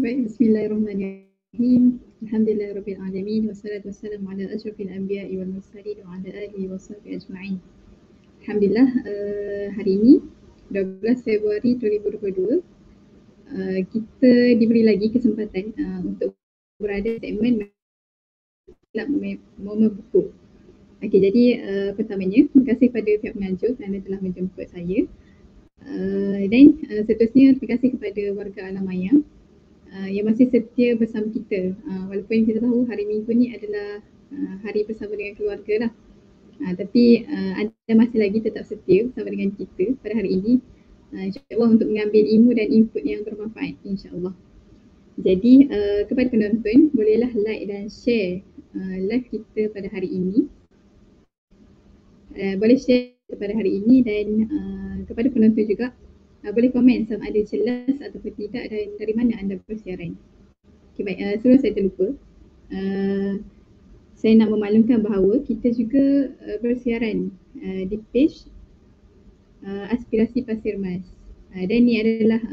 Baik, bismillahirrahmanirrahim. Alhamdulillahirabbil alamin wassalatu wassalamu ala asyrafil anbiya'i wal mursalin wa ala alihi washabbihi ajma'in. Alhamdulillah, hari ini 12 Februari 2022 kita diberi lagi kesempatan untuk berada di segmen momen buku. Okey, jadi pertamanya terima kasih kepada pihak pengajar kerana telah menjemput saya. Dan seterusnya terima kasih kepada warga Alam Maya yang masih setia bersama kita, walaupun kita tahu hari Minggu ni adalah hari bersama dengan keluarga lah, tapi anda masih lagi tetap setia bersama dengan kita pada hari ini, insyaAllah untuk mengambil ilmu dan input yang bermanfaat, insyaAllah. Jadi kepada penonton, bolehlah like dan share live kita pada hari ini. Boleh share pada hari ini dan kepada penonton juga boleh komen sama ada jelas ataupun tidak dan dari mana anda bersiaran. Okay, baik, sebelum saya terlupa, saya nak memaklumkan bahawa kita juga bersiaran di page Aspirasi Pasir Mas. Dan ini adalah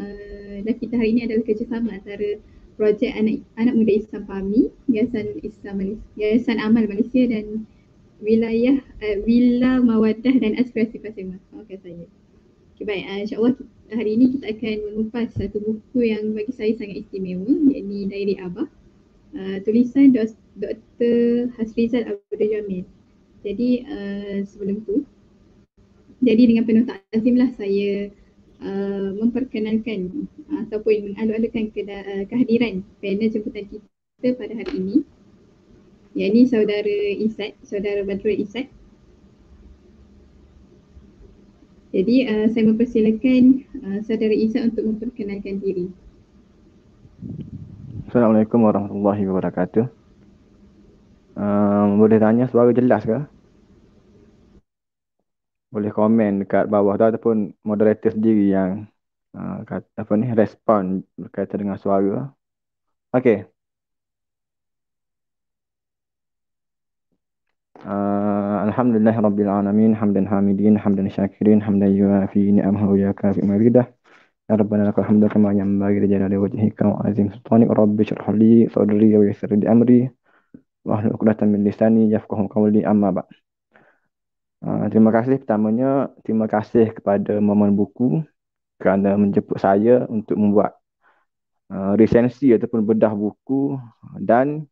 live kita hari ini adalah kerjasama antara projek anak muda Islam PAMI, Yayasan Amal Malaysia dan wilayah Villa Mawaddah dan Aspirasi Pasir Mas. Maafkan saya. Okay, baik, insyaAllah hari ini kita akan mengupas satu buku yang bagi saya sangat istimewa, iaitu Diary Abah, tulisan Dr. Hasrizal Abdul Jamil. Jadi sebelum tu, jadi dengan penuh takzimlah saya memperkenalkan ataupun mengalu-alukan kehadiran panel jemputan kita pada hari ini, iaitu saudara Badrul Izzat. Jadi saya mempersilakan saudara Izzat untuk memperkenalkan diri. Assalamualaikum warahmatullahi wabarakatuh. Boleh tanya suara jelas ke? Boleh komen dekat bawah tu ataupun moderator sendiri yang respon berkaitan dengan suara. Okey. Alhamdulillahirabbil alamin hamdan hamidin hamdan syakirin hamdan yuafi ni'amahu wa yakafi maridah. Ya Rabbana lakal hamdu kama yanbaghi li jalali wajhika wa azim sultanik. Rabbi shrah li sadri wa yassir li amri wahlul 'uqdatam min lisani yafqahu qawli, amma ba'd. Terima kasih pertamanya, terima kasih kepada Momen Buku kerana menjemput saya untuk membuat resensi ataupun bedah buku, dan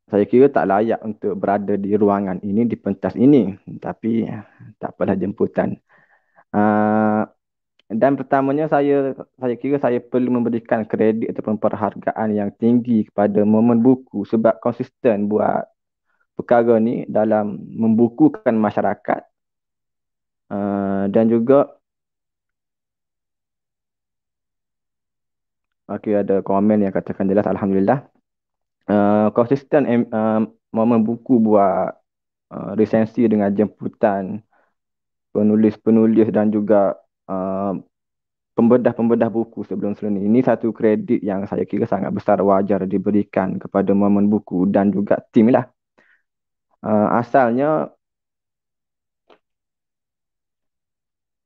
saya kira tak layak untuk berada di ruangan ini, di pentas ini, tapi tak apalah jemputan. Dan pertamanya saya kira saya perlu memberikan kredit ataupun perhargaan yang tinggi kepada Momen Buku sebab konsisten buat perkara ni dalam membukukan masyarakat. Dan juga ada komen yang katakan jelas, Alhamdulillah. Konsisten Momen Buku buat resensi dengan jemputan penulis-penulis dan juga pembedah-pembedah buku sebelum ni. Ini satu kredit yang saya kira sangat besar, wajar diberikan kepada Momen Buku dan juga tim lah. Asalnya,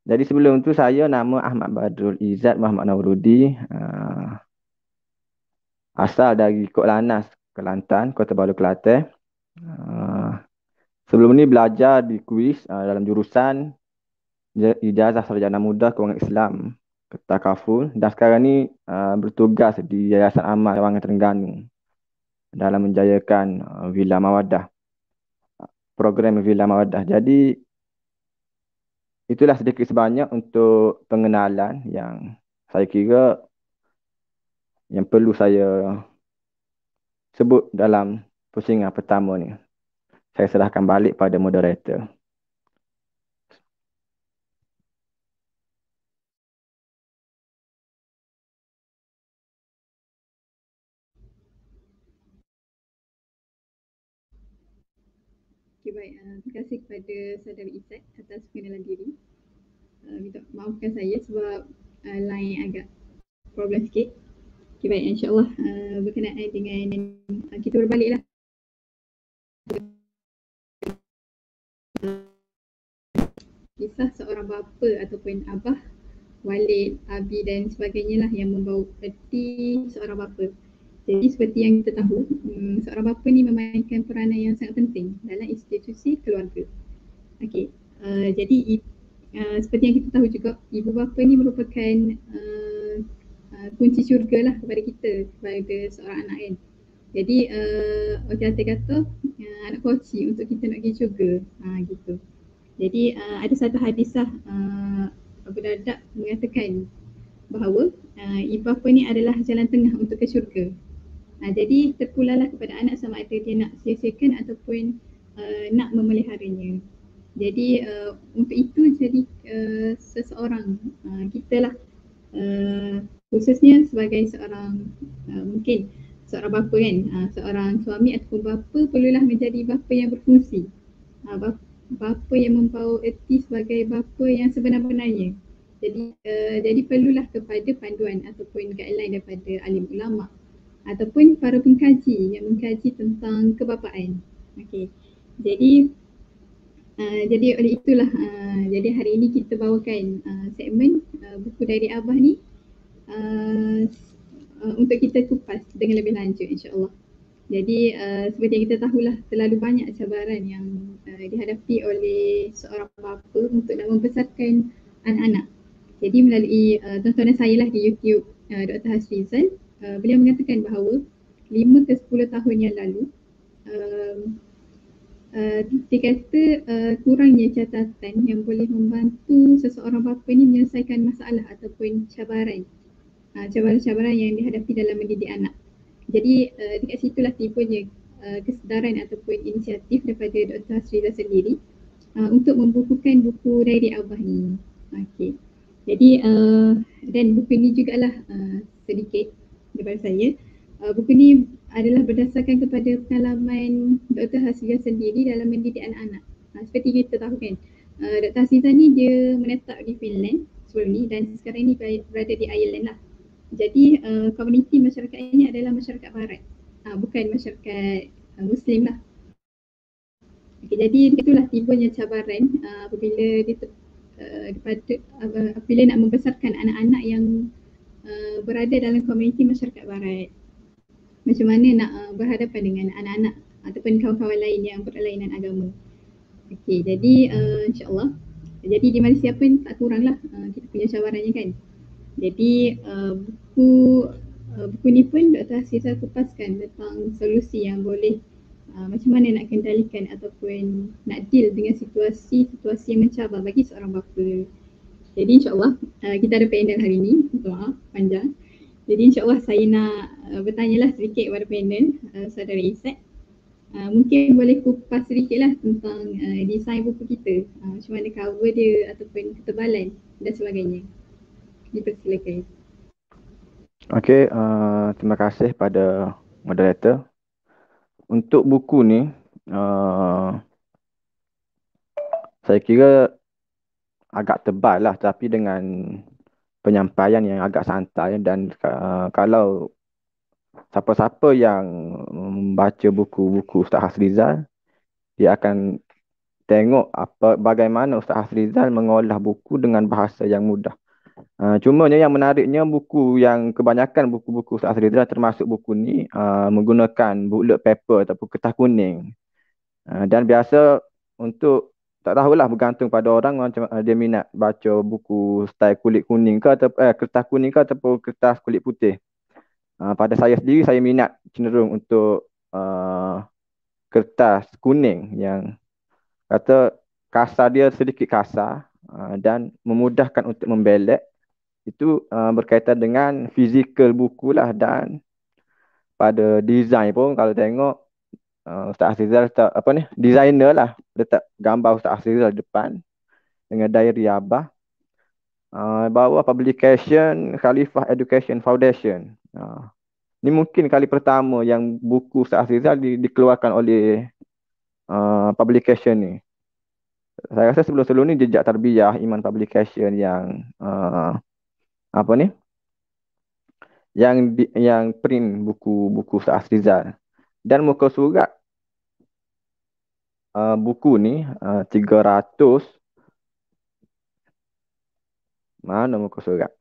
jadi sebelum tu saya nama Ahmad Badrul Izzat Muhammad Nawrudi, asal dari Kok Lanas, Kelantan, Kota Baru, Kelantan. Sebelum ni belajar di kuis dalam jurusan Ijazah Sarjana Muda Kewangan Islam Takaful, dan sekarang ni bertugas di Yayasan Amal Kewangan Terengganu dalam menjayakan Villa Mawaddah, program Villa Mawaddah. Jadi itulah sedikit sebanyak untuk pengenalan yang saya kira yang perlu saya sebut dalam pusingan pertama ni. Saya serahkan balik pada moderator. Okay, baik, terima kasih kepada saudara Izzat atas pengenalan diri. Minta maafkan saya sebab line agak problem sikit. Okay, baik, insyaAllah berkenaan dengan kita berbaliklah. Kisah seorang bapa ataupun abah Walid, Abi dan sebagainya lah yang membawa erti seorang bapa. Jadi seperti yang kita tahu, seorang bapa ni memainkan peranan yang sangat penting dalam institusi keluarga. Okey, jadi seperti yang kita tahu juga, ibu bapa ni merupakan kunci syurga lah kepada kita, kepada seorang anak kan. Jadi orang kata kata anak kunci untuk kita nak pergi syurga, gitu. Jadi ada satu hadis lah, Abu Darda mengatakan bahawa ibu bapa ni adalah jalan tengah untuk ke syurga. Jadi terpulanglah kepada anak sama ada dia nak sia-siakan ataupun nak memeliharanya. Jadi untuk itu jadi seseorang kita lah, khususnya sebagai seorang mungkin seorang bapa kan, seorang suami ataupun bapa perlulah menjadi bapa yang berfungsi, bapa yang membawa erti sebagai bapa yang sebenar-benarnya. Jadi perlulah kepada panduan ataupun guideline daripada alim ulama ataupun para pengkaji yang mengkaji tentang kebapaan. Okey. Jadi oleh itulah jadi hari ini kita bawakan segmen buku dari Abah ni untuk kita kupas dengan lebih lanjut insya-Allah. Jadi seperti yang kita tahulah, terlalu banyak cabaran yang dihadapi oleh seorang bapa untuk nak membesarkan anak-anak. Jadi melalui tontonan saya lah di YouTube Dr. Hasrizal, beliau mengatakan bahawa 5 ke 10 tahun yang lalu dia kata kurangnya catatan yang boleh membantu seseorang bapa ni menyelesaikan masalah ataupun cabaran-cabaran yang dihadapi dalam mendidik anak. Jadi dekat situlah timbulnya kesedaran ataupun inisiatif daripada Dr. Hasrizal sendiri untuk membukukan buku Diary Abah ni. Okey. Jadi dan buku ni jugalah sedikit daripada saya. Buku ni adalah berdasarkan kepada pengalaman Dr. Hasrizal sendiri dalam mendidik anak-anak. Seperti kita tahu kan, Dr. Hasrizal ni dia menetap di Finland sebelum ni dan sekarang ni berada di Ireland lah. Jadi komuniti masyarakat ini adalah masyarakat barat, bukan masyarakat Muslim lah. Okay, jadi itulah timbulnya cabaran apabila apabila nak membesarkan anak-anak yang berada dalam komuniti masyarakat barat. Macam mana nak berhadapan dengan anak-anak ataupun kawan-kawan lain yang berlainan agama. Okey, jadi insya-Allah. Jadi di Malaysia pun tak kuranglah kita punya cabarannya kan. Jadi buku ni pun Dr. Hasrizal kupaskan tentang solusi yang boleh macam mana nak kendalikan ataupun nak deal dengan situasi yang mencabar bagi seorang bapa. Jadi insyaAllah kita ada panel hari ni, maaf panjang. Jadi insyaAllah saya nak bertanyalah sedikit kepada panel saudara Izzat. Mungkin boleh kupas sedikit lah tentang desain buku kita, macam mana cover dia ataupun ketebalan dan sebagainya. Dipersilakan. Okey, terima kasih pada moderator. Untuk buku ni, saya kira agak tebal lah, tapi dengan penyampaian yang agak santai dan kalau siapa-siapa yang membaca buku-buku Ustaz Hasrizal, dia akan tengok bagaimana Ustaz Hasrizal mengolah buku dengan bahasa yang mudah. Cumanya yang menariknya kebanyakan buku-buku Ustaz Hasrizal termasuk buku ni menggunakan bullet paper ataupun kertas kuning. Dan biasa untuk tak tahulah bergantung pada orang macam dia minat baca buku style kulit kuning ke atau kertas kuning ke ataupun kertas kulit putih. Pada saya sendiri saya minat cenderung untuk kertas kuning yang kata kasar dia sedikit kasar dan memudahkan untuk membelek. Itu berkaitan dengan fizikal buku lah dan pada design pun kalau tengok Ustaz Hasrizal designer lah letak gambar Ustaz Hasrizal depan dengan diary Abah. Bawah publication Khalifah Education Foundation. Ini mungkin kali pertama yang buku Ustaz Hasrizal dikeluarkan oleh publication ni. Saya rasa sebelum-sebelum ni Jejak Tarbiyah Iman Publication yang yang print buku-buku Ustaz Hasrizal. Dan muka surat buku ni 300 Mana muka surat?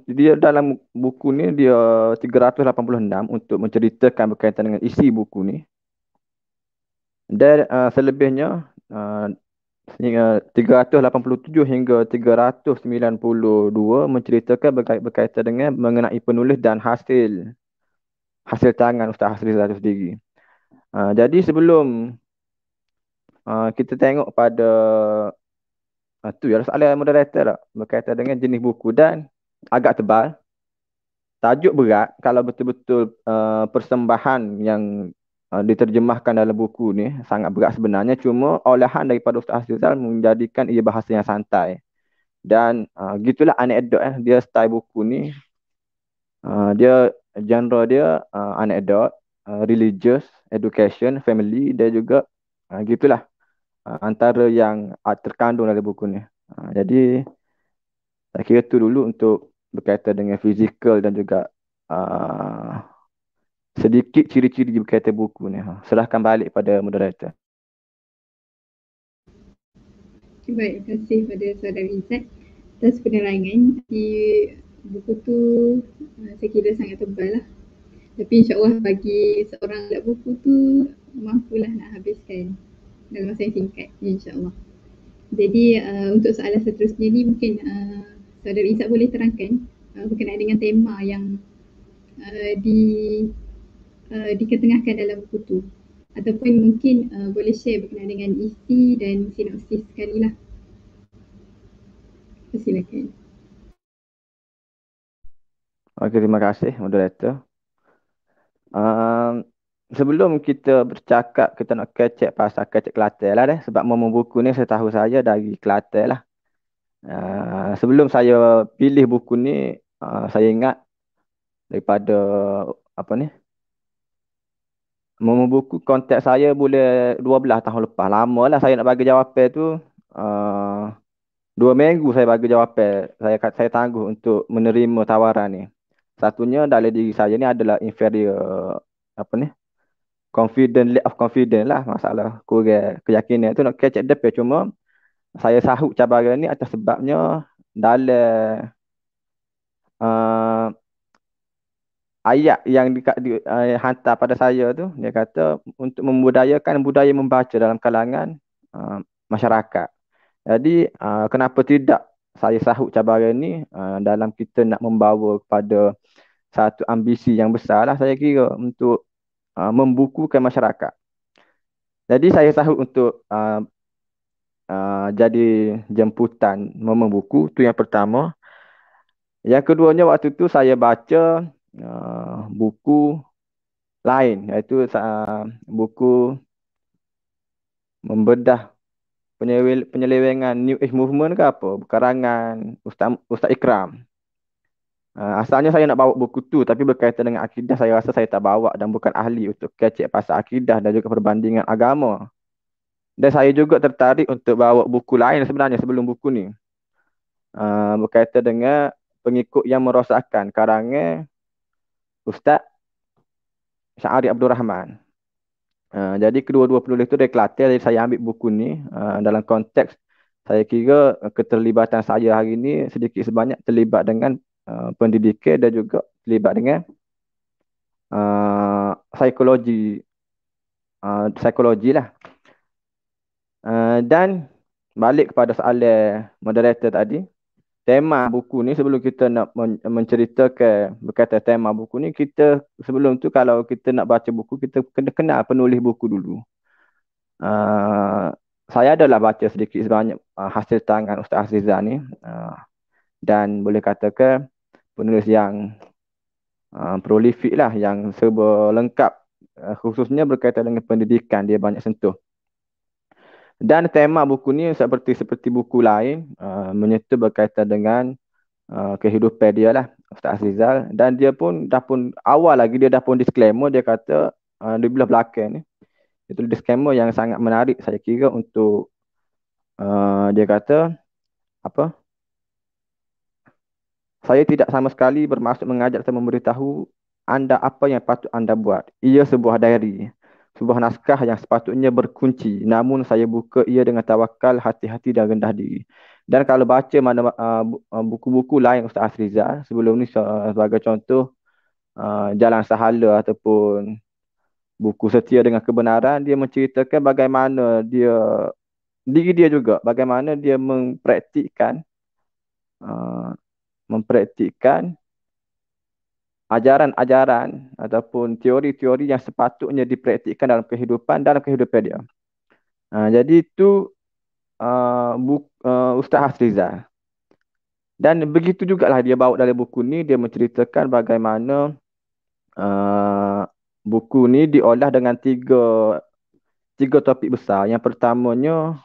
Dia dalam buku ni dia 386 untuk menceritakan berkaitan dengan isi buku ni. Dan selebihnya hingga 387 hingga 392 menceritakan berkaitan dengan mengenai penulis dan hasil hasil tangan Ustaz Hasrizal itu sendiri. Jadi sebelum kita tengok pada tu ya soalan moderator tak berkaitan dengan jenis buku dan agak tebal. Tajuk berat kalau betul-betul persembahan yang diterjemahkan dalam buku ni sangat berat sebenarnya, cuma olahan daripada Ustaz Azizal menjadikan ia bahasa yang santai. Dan gitulah anekdot dia style buku ni. Dia genre dia anekdot, religious, education, family, dan juga gitulah antara yang terkandung dalam buku ni. Jadi saya kira tu dulu untuk berkaitan dengan fizikal dan juga uh, sedikit ciri-ciri berkaitan buku ni. Serahkan balik pada moderator. Baik, terima kasih pada saudara Izzat atas penerangan. Di buku tu saya kira sangat tebal lah. Tapi insyaAllah bagi seorang buat buku tu mampulah nak habiskan dalam masa yang singkat, insyaAllah. Jadi untuk soalan seterusnya ni mungkin saudara Izzat boleh terangkan berkenaan dengan tema yang di diketengahkan dalam buku tu, ataupun mungkin boleh share berkenaan dengan isi dan sinopsis sekali lah. Silakan. Okey, terima kasih moderator. Sebelum kita bercakap, kita nak kecek pasal kecek Kelantan lah deh. Sebab momo buku ni setahu saya dari Kelantan lah. Sebelum saya pilih buku ni, saya ingat daripada apa ni, momo buku kontak saya boleh 12 tahun lepas. Lama lah saya nak bagi jawapan tu. Uh, 2 minggu saya bagi jawapan. Saya tangguh untuk menerima tawaran ni. Satunya dalam diri saya ni adalah inferior apa ni, confident, lack of confidence lah, masalah kurang keyakinan tu nak catch up. Cuma saya sahut cabaran ni atas sebabnya dalam uh, ayat yang hantar pada saya tu, dia kata untuk membudayakan budaya membaca dalam kalangan masyarakat. Jadi kenapa tidak saya sahut cabaran ni dalam kita nak membawa kepada satu ambisi yang besar lah, saya kira, untuk membukukan masyarakat. Jadi saya sahut untuk jadi jemputan membuku tu yang pertama. Yang keduanya, waktu tu saya baca buku lain, iaitu buku membedah penyelewengan New Age Movement ke apa, karangan Ustaz Ikram. Asalnya saya nak bawa buku tu, tapi berkaitan dengan akidah saya rasa saya tak bawa dan bukan ahli untuk kecek pasal akidah dan juga perbandingan agama. Dan saya juga tertarik untuk bawa buku lain sebenarnya sebelum buku ni. Berkaitan dengan pengikut yang merosakkan, karangan Ustaz Syahari Abdul Rahman. Jadi kedua-dua penulis itu dari Kelantan, jadi saya ambil buku ni dalam konteks saya kira keterlibatan saya hari ini sedikit sebanyak terlibat dengan pendidikan dan juga terlibat dengan psikologi lah. Dan balik kepada soalan moderator tadi, tema buku ni, sebelum kita nak menceritakan berkaitan tema buku ni, kita sebelum tu kalau kita nak baca buku, kita kena kenal penulis buku dulu. Saya adalah baca sedikit sebanyak hasil tangan Ustaz Azizal ni, dan boleh katakan penulis yang prolifik lah, yang serba lengkap, khususnya berkaitan dengan pendidikan, dia banyak sentuh. Dan tema buku ni seperti buku lain, menyentuh berkaitan dengan kehidupan dia lah, Ustaz Azizal. Dan dia pun awal lagi dia dah pun disclaimer, dia kata di belah belakang ni, itu disclaimer yang sangat menarik saya kira untuk dia kata apa, saya tidak sama sekali bermaksud mengajak atau memberitahu anda apa yang patut anda buat. Ia sebuah diary. sebuah naskah yang sepatutnya berkunci. Namun saya buka ia dengan tawakal, hati-hati dan rendah diri. Dan kalau baca mana buku-buku lain Ustaz Asrizal sebelum ni, sebagai contoh Jalan Sahala ataupun buku Setia dengan Kebenaran, dia menceritakan bagaimana diri dia juga, bagaimana dia uh, mempraktikkan ajaran-ajaran ataupun teori-teori yang sepatutnya dipraktikkan dalam kehidupan dia. Jadi itu Ustaz Hasrizal. Dan begitu jugalah dia bawa dalam buku ni, dia menceritakan bagaimana buku ni diolah dengan tiga topik besar. Yang pertamanya,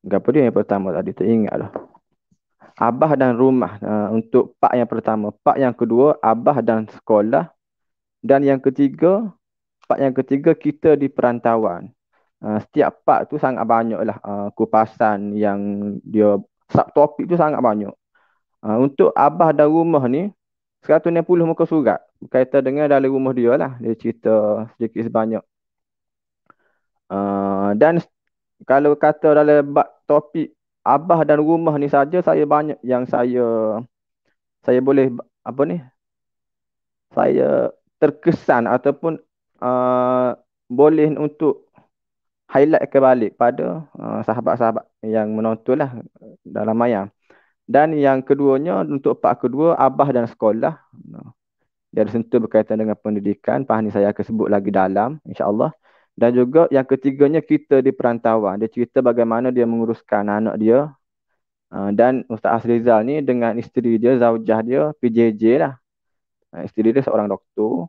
apa dia yang pertama tadi, tak ingat lah. Abah dan rumah, untuk part yang pertama. Part yang kedua, Abah dan sekolah. Dan part yang ketiga, kita di perantauan. Setiap part tu sangat banyak lah kupasan yang dia, subtopik tu sangat banyak. Untuk Abah dan rumah ni, 160 muka surat berkaitan dengan dalam rumah dia lah. Dia cerita sedikit sebanyak. Dan kalau kata dalam topik Abah dan rumah ni saja, saya banyak yang saya boleh apa ni, saya terkesan ataupun boleh untuk highlight kebalik pada sahabat-sahabat yang menonton lah dalam mayang. Dan yang keduanya, untuk part kedua, Abah dan sekolah. Dia ada sentuh berkaitan dengan pendidikan. Part ni saya akan sebut lagi dalam, insya-Allah. Dan juga yang ketiganya, kita di perantauan. Dia cerita bagaimana dia menguruskan anak dia. Dan Ustaz Asrizal ni dengan isteri dia, zaujah dia, PJJ lah. Isteri dia seorang doktor.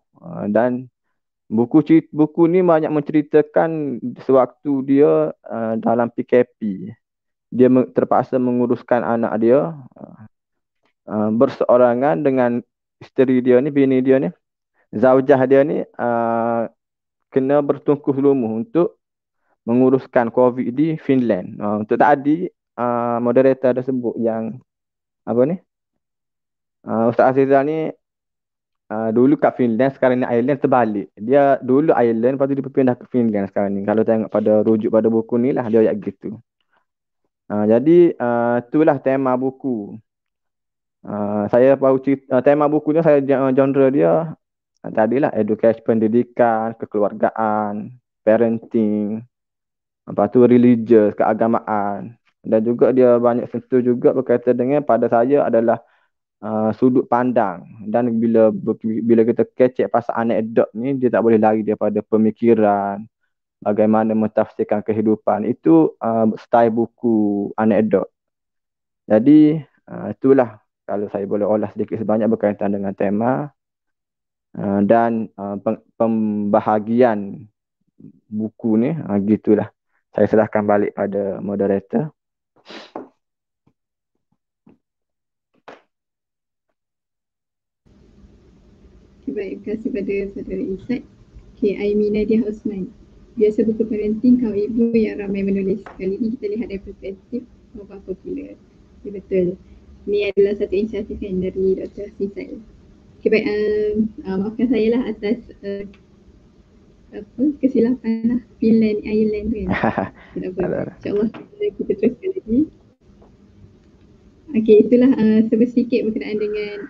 Dan buku ni banyak menceritakan sewaktu dia dalam PKP. Dia terpaksa menguruskan anak dia berseorangan dengan isteri dia ni, bini dia ni. Zaujah dia ni kena bertungkus lumus untuk menguruskan COVID di Finland. Untuk tadi moderator ada sebut yang apa ni, Ustaz Azizal ni dulu kat Finland, sekarang ni Ireland, terbalik. Dia dulu Ireland, lepas tu dia berpindah ke Finland sekarang ni. Kalau tengok pada rujuk pada buku ni lah, dia ayat gitu. Jadi itulah tema buku. Saya baru cerita, tema bukunya, saya genre dia tadilah edukasi, pendidikan, kekeluargaan, parenting, lepas tu religious, keagamaan. Dan juga dia banyak sentuh juga berkaitan dengan, pada saya adalah sudut pandang. Dan bila kita kecek pasal anekdot ni, dia tak boleh lari daripada pemikiran, bagaimana mentafsirkan kehidupan. Itu style buku anekdot. Jadi itulah, kalau saya boleh olah sedikit sebanyak berkaitan dengan tema dan pembahagian buku ni, gitulah. Saya serahkan balik pada moderator. Baik, terima kasih pada saudara Izzat. Okay, Aimi Nadia Osman. Biasa buku parenting kaum ibu yang ramai menulis. Kali ini kita lihat dari perspektif bapa popular. Ya, betul. Ini adalah satu inisiatif yang dari Dr. Sisal. Okay, baik. Maafkan saya lah atas kesilapan lah. Finland, Ireland tu kan. Tidak apa. InsyaAllah kita teruskan lagi. Okey, itulah sedikit berkenaan dengan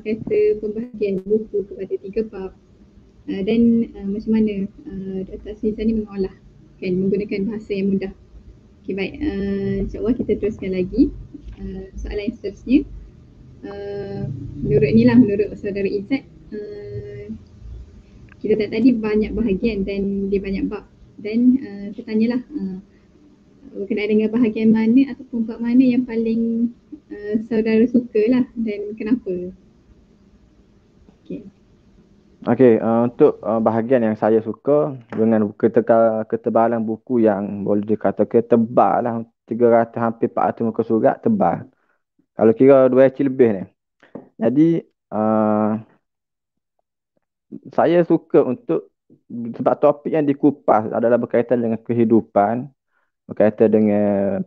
kata pembahagian buku kepada 3 bab dan macam mana Dr. Sisa ni mengolah kan, menggunakan bahasa yang mudah. Okey, baik, insyaAllah kita teruskan lagi soalan yang seterusnya. Menurut saudara Izzat, kita tadi banyak bahagian dan dia banyak bab, dan saya tanyalah berkenaan dengan bahagian mana ataupun bab mana yang paling saudara suka lah dan kenapa? Okey, untuk bahagian yang saya suka, dengan ketebalan buku yang boleh dikatakan tebal lah, 300 hampir 400 muka surat, tebal. Kalau kira 2 inci lebih ni. Jadi saya suka sebab topik yang dikupas adalah berkaitan dengan kehidupan, berkaitan dengan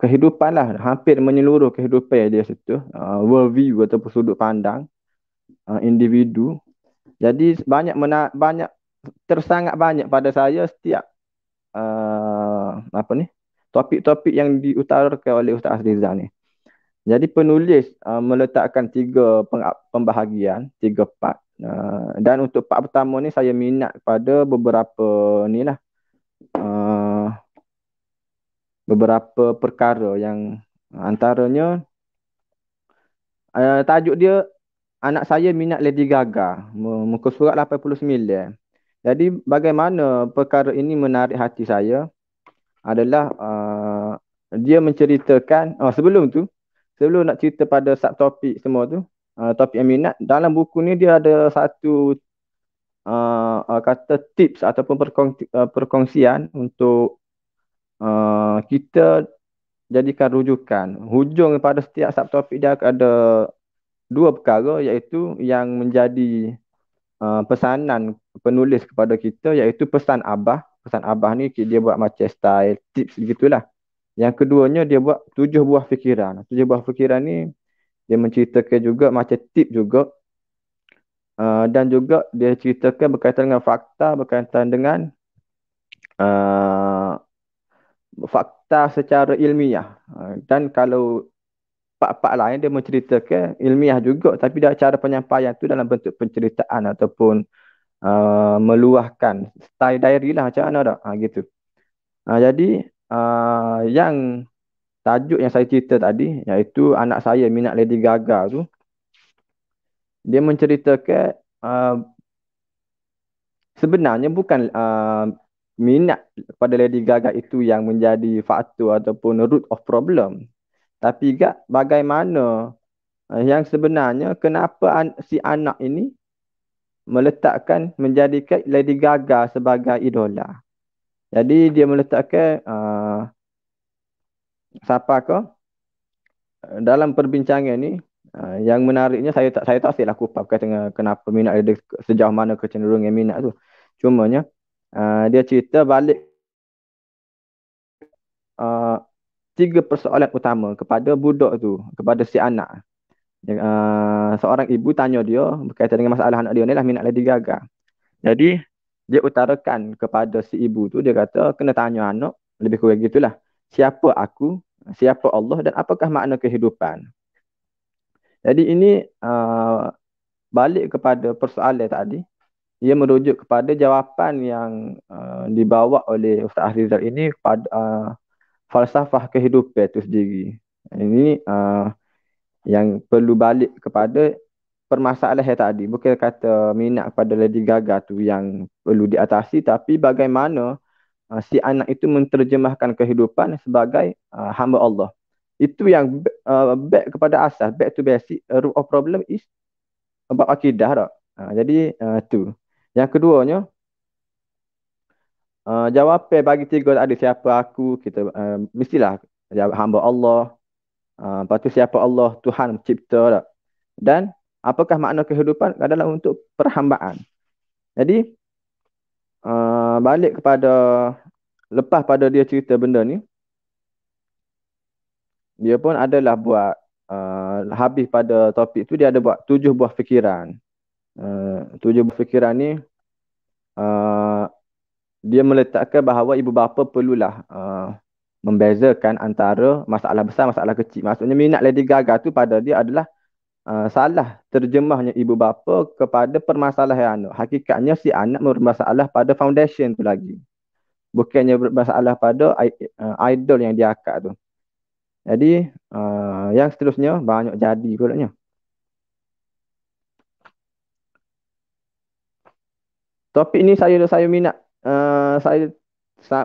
kehidupan lah, hampir menyeluruh kehidupan yang dia sentuh, world view ataupun sudut pandang individu. Jadi banyak tersangat banyak pada saya setiap apa ni topik-topik yang diutarakan oleh Ustaz Azrizal ni. Jadi penulis meletakkan pembahagian, 3 part. Dan untuk part pertama ni saya minat pada uh, beberapa perkara yang antaranya tajuk dia anak saya minat Lady Gaga, muka surat 89. Jadi bagaimana perkara ini menarik hati saya adalah dia menceritakan sebelum nak cerita pada subtopik semua tu, topik yang minat dalam buku ni dia ada satu kata tips ataupun perkongsian untuk kita jadikan rujukan. Hujung pada setiap subtopik dia ada 2 perkara, iaitu yang menjadi pesanan penulis kepada kita, iaitu pesan Abah. Pesan Abah ni dia buat macam style tips gitulah. Yang keduanya dia buat 7 buah fikiran. 7 buah fikiran ni dia menceritakan juga macam tip juga. Dan juga dia ceritakan berkaitan dengan fakta, berkaitan dengan uh, fakta secara ilmiah. Dan kalau part-part lain dia menceritakan ilmiah juga, tapi cara penyampaian tu dalam bentuk penceritaan ataupun meluahkan style diary lah, macam mana tak? Gitu. Jadi yang tajuk yang saya cerita tadi, iaitu anak saya minat Lady Gaga tu, dia menceritakan sebenarnya bukan minat pada Lady Gaga itu yang menjadi faktor ataupun root of problem. Tapi juga bagaimana yang sebenarnya kenapa si anak ini menjadikan Lady Gaga sebagai idola. Jadi dia meletakkan siapa ke dalam perbincangan ni, yang menariknya saya tak silah kupas berkaitan kenapa minat dia, sejauh mana kecenderungan minat tu. Cumanya dia cerita balik 3 persoalan utama kepada budak tu, kepada si anak. Seorang ibu tanya dia berkaitan dengan masalah anak dia ni lah, minat Lady Gaga. Jadi dia utarakan kepada si ibu tu, dia kata kena tanya anak, lebih kurang gitulah, siapa aku, siapa Allah, dan apakah makna kehidupan. Jadi ini balik kepada persoalan tadi, ia merujuk kepada jawapan yang dibawa oleh Ustaz Azrizal ini kepada falsafah kehidupan itu sendiri. Ini yang perlu balik kepada permasalahan tadi. Bukan kata minat pada Lady Gaga tu yang perlu diatasi, tapi bagaimana si anak itu menterjemahkan kehidupan sebagai hamba Allah. Itu yang back kepada asas, back to basic. Root of problem is about akidah tak? Jadi tu. Yang keduanya, jawapan bagi 3 tadi, siapa aku, kita mestilah jawab hamba Allah. Lepas tu siapa Allah, Tuhan pencipta tak? Dan apakah makna kehidupan adalah untuk perhambaan. Jadi balik kepada lepas pada dia cerita benda ni, dia pun adalah buat habis pada topik tu, dia ada buat 7 buah fikiran. 7 buah fikiran ni dia meletakkan bahawa ibu bapa perlulah membezakan antara masalah besar, masalah kecil. Maksudnya minat Lady Gaga tu pada dia adalah salah terjemahnya ibu bapa kepada permasalahan anak. Hakikatnya si anak bermasalah pada foundation tu lagi. Bukannya bermasalah pada idol yang dia akak tu. Jadi yang seterusnya banyak jadi pulaknya. Topik ni saya minat, saya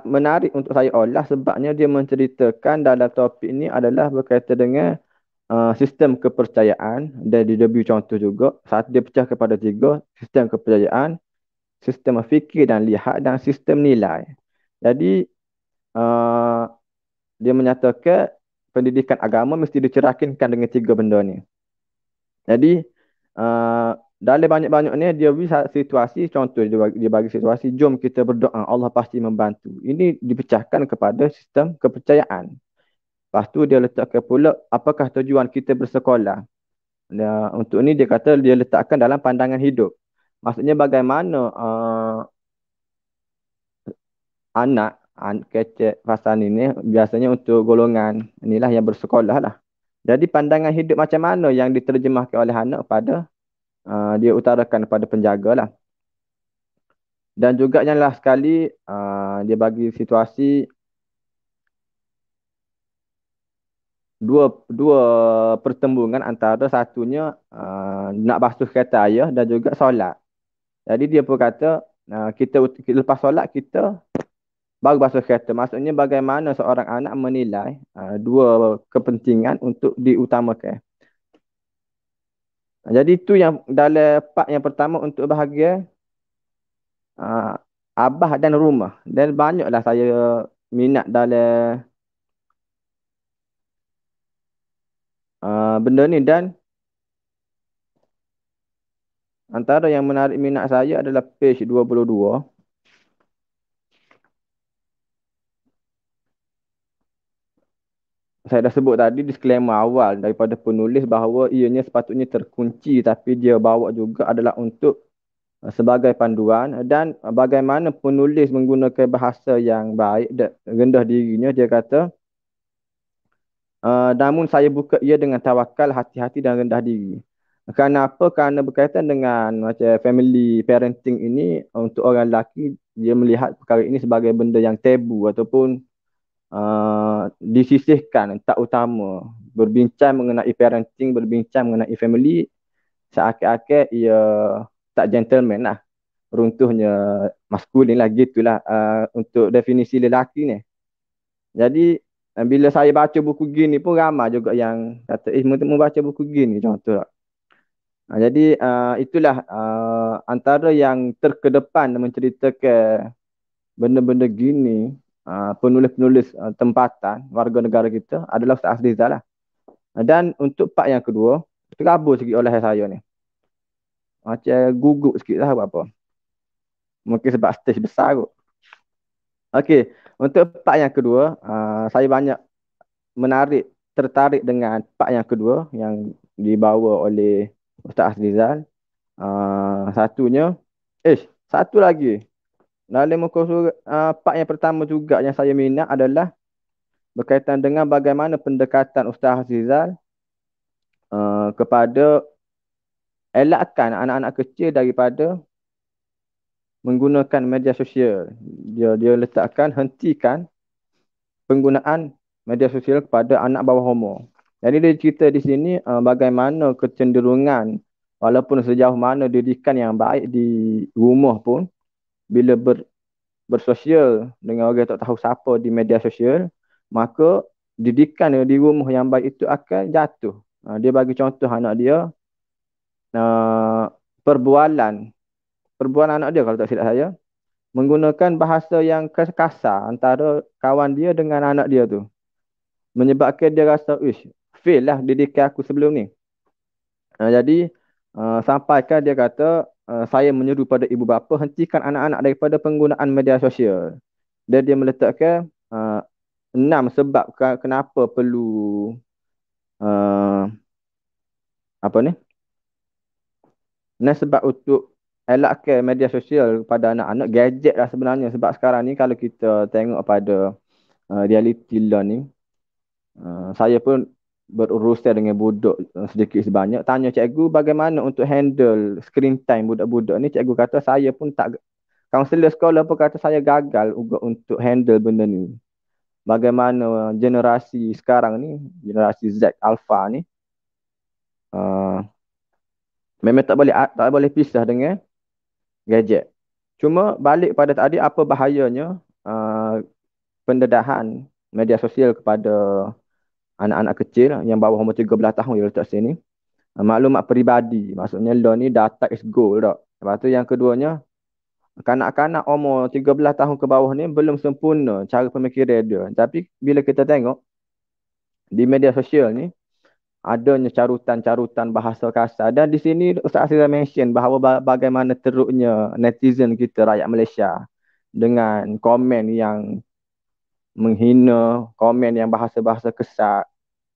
menarik untuk saya olah sebabnya dia menceritakan dalam topik ni adalah berkaitan dengan sistem kepercayaan, dan dia beri contoh juga. Satu, dia pecah kepada 3, sistem kepercayaan, sistem fikir dan lihat, dan sistem nilai. Jadi dia menyatakan pendidikan agama mesti dicerakinkan dengan 3 benda ni. Jadi dalam banyak-banyak ni dia beri situasi, contoh dia bagi situasi, jom kita berdoa, Allah pasti membantu. Ini dipecahkan kepada sistem kepercayaan. Lepas tu dia letakkan pula apakah tujuan kita bersekolah. Untuk ni dia kata dia letakkan dalam pandangan hidup. Maksudnya bagaimana anak kecek Fasan ini biasanya untuk golongan inilah yang bersekolah lah. Jadi pandangan hidup macam mana yang diterjemahkan oleh anak pada dia utarakan kepada penjaga lah. Dan juga yang last sekali dia bagi situasi dua pertembungan antara satunya nak basuh kereta ayah dan juga solat. Jadi dia pun kata kita lepas solat kita baru basuh kereta. Maksudnya bagaimana seorang anak menilai dua kepentingan untuk diutamakan. Jadi itu yang dalam part yang pertama untuk bahagian uh, abah dan rumah. Dan banyaklah saya minat dalam benda ni, dan antara yang menarik minat saya adalah page 22. Saya dah sebut tadi disclaimer awal daripada penulis bahawa ianya sepatutnya terkunci, tapi dia bawa juga adalah untuk sebagai panduan, dan bagaimana penulis menggunakan bahasa yang baik dan rendah dirinya. Dia kata namun saya buka ia dengan tawakal, hati-hati dan rendah diri. Kenapa? Kerana berkaitan dengan macam family parenting ini, untuk orang lelaki dia melihat perkara ini sebagai benda yang tabu ataupun disisihkan, tak utama. Berbincang mengenai parenting, berbincang mengenai family, seakan-akan ia tak gentleman lah. Runtuhnya maskulin lah, gitulah untuk definisi lelaki ni. Jadi bila saya baca buku gini pun ramai juga yang kata mu baca buku gini contoh. Jadi itulah antara yang terkedepan menceritakan benda-benda gini, penulis-penulis tempatan warga negara kita adalah Ustaz Azrizal lah. Dan untuk part yang kedua, terabur sikit oleh saya ni. Macam gugup sikit lah apa. Mungkin sebab stage besar kot. Okey, untuk part yang kedua, saya banyak tertarik dengan part yang kedua yang dibawa oleh Ustaz Azrizal. Satunya, satu lagi. Dalam muka surat, part yang pertama juga yang saya minat adalah berkaitan dengan bagaimana pendekatan Ustaz Azrizal kepada elakkan anak-anak kecil daripada menggunakan media sosial. Dia letakkan hentikan penggunaan media sosial kepada anak bawah umur. Jadi dia cerita di sini bagaimana kecenderungan walaupun sejauh mana didikan yang baik di rumah pun, bila bersosial dengan orang tak tahu siapa di media sosial, maka didikan di rumah yang baik itu akan jatuh. Dia bagi contoh anak dia, perbualan anak dia kalau tak silap saya, menggunakan bahasa yang kasar antara kawan dia dengan anak dia tu. Menyebabkan dia rasa, fail lah didikan aku sebelum ni. Jadi, sampaikan dia kata, saya menyeru pada ibu bapa hentikan anak-anak daripada penggunaan media sosial. Dan dia meletakkan 6 sebab kenapa perlu apa ni? 6 sebab untuk elakkan media sosial pada anak-anak, gadget lah sebenarnya. Sebab sekarang ni kalau kita tengok pada reality learning, saya pun berurusan dengan budak sedikit sebanyak. Tanya cikgu bagaimana untuk handle screen time budak-budak ni. Cikgu kata saya pun tak, kaunselor sekolah pun kata saya gagal juga untuk handle benda ni. Bagaimana generasi sekarang ni, generasi Z Alpha ni, memang tak boleh pisah dengan gadget. Cuma balik pada tadi, apa bahayanya pendedahan media sosial kepada anak-anak kecil yang bawah umur 13 tahun yang letak sini. Maklumat peribadi, maksudnya law ni data is gold tak. Lepas tu yang keduanya, kanak-kanak umur 13 tahun ke bawah ni belum sempurna cara pemikiran dia. Tapi bila kita tengok di media sosial ni, adanya carutan-carutan bahasa kasar. Dan di sini Ustaz Azizah mention bahawa bagaimana teruknya netizen kita, rakyat Malaysia, dengan komen yang menghina, komen yang bahasa-bahasa kesat,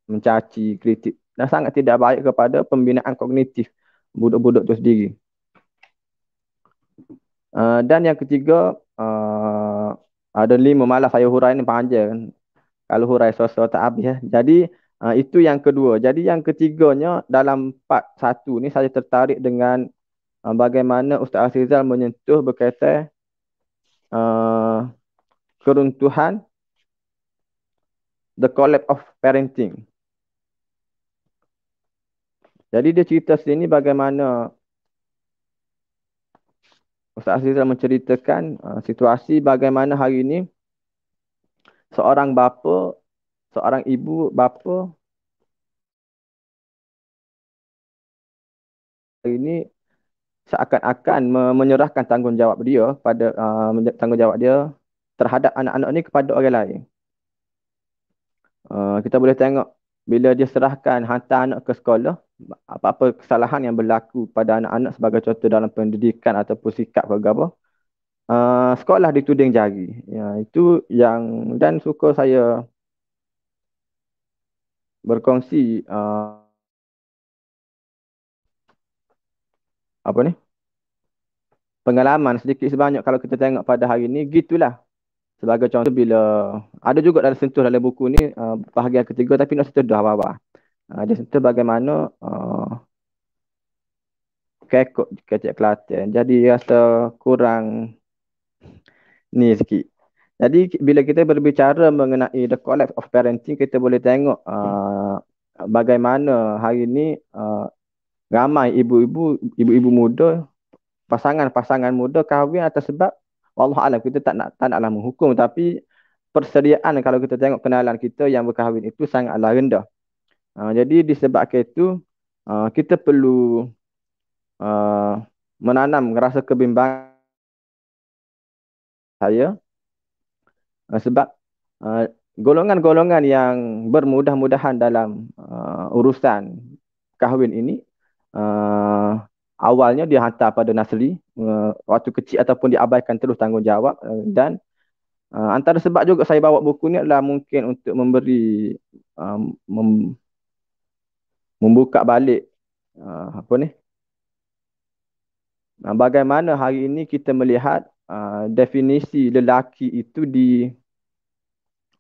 mencaci, kritik, dan sangat tidak baik kepada pembinaan kognitif budak-budak tu sendiri. Dan yang ketiga, ada 5 malah saya hurai ni panjang. Kalau hurai sosok tak habis ya. Jadi itu yang kedua. Jadi yang ketiganya dalam part 1 ni saya tertarik dengan bagaimana Ustaz Azizal menyentuh berkaitan uh, keruntuhan the collapse of parenting. Jadi dia cerita sini bagaimana Ustaz Azizal menceritakan situasi bagaimana hari ini seorang bapa, seorang ibu bapa hari ini seakan-akan menyerahkan tanggungjawab dia pada tanggungjawab dia terhadap anak-anak ni kepada orang lain. Kita boleh tengok bila dia serahkan hantar anak ke sekolah, apa-apa kesalahan yang berlaku pada anak-anak sebagai contoh dalam pendidikan ataupun sikap ke apa, sekolah dituding jari. Ya, itu yang dan suka saya berkongsi apa ni pengalaman sedikit sebanyak kalau kita tengok pada hari ini gitulah. Sebagai contoh bila ada juga dalam sentuh dalam buku ni bahagian ketiga tapi nak sentuh dah bawah. Dia sentuh bagaimana kekok kecik Kelantan. Jadi rasa kurang ni sikit. Jadi bila kita berbicara mengenai the collapse of parenting, kita boleh tengok bagaimana hari ini ramai ibu-ibu muda, pasangan-pasangan muda kahwin atas sebab wallahualam kita tak naklah menghukum, tapi persediaan kalau kita tengok kenalan kita yang berkahwin itu sangatlah rendah. Jadi disebabkan itu kita perlu menanam rasa kebimbangan saya sebab golongan-golongan yang bermudah-mudahan dalam urusan kahwin ini awalnya dia hantar pada nasli waktu kecil ataupun diabaikan terus tanggungjawab dan antara sebab juga saya bawa buku ni adalah mungkin untuk memberi membuka balik apa ni bagaimana hari ini kita melihat definisi lelaki itu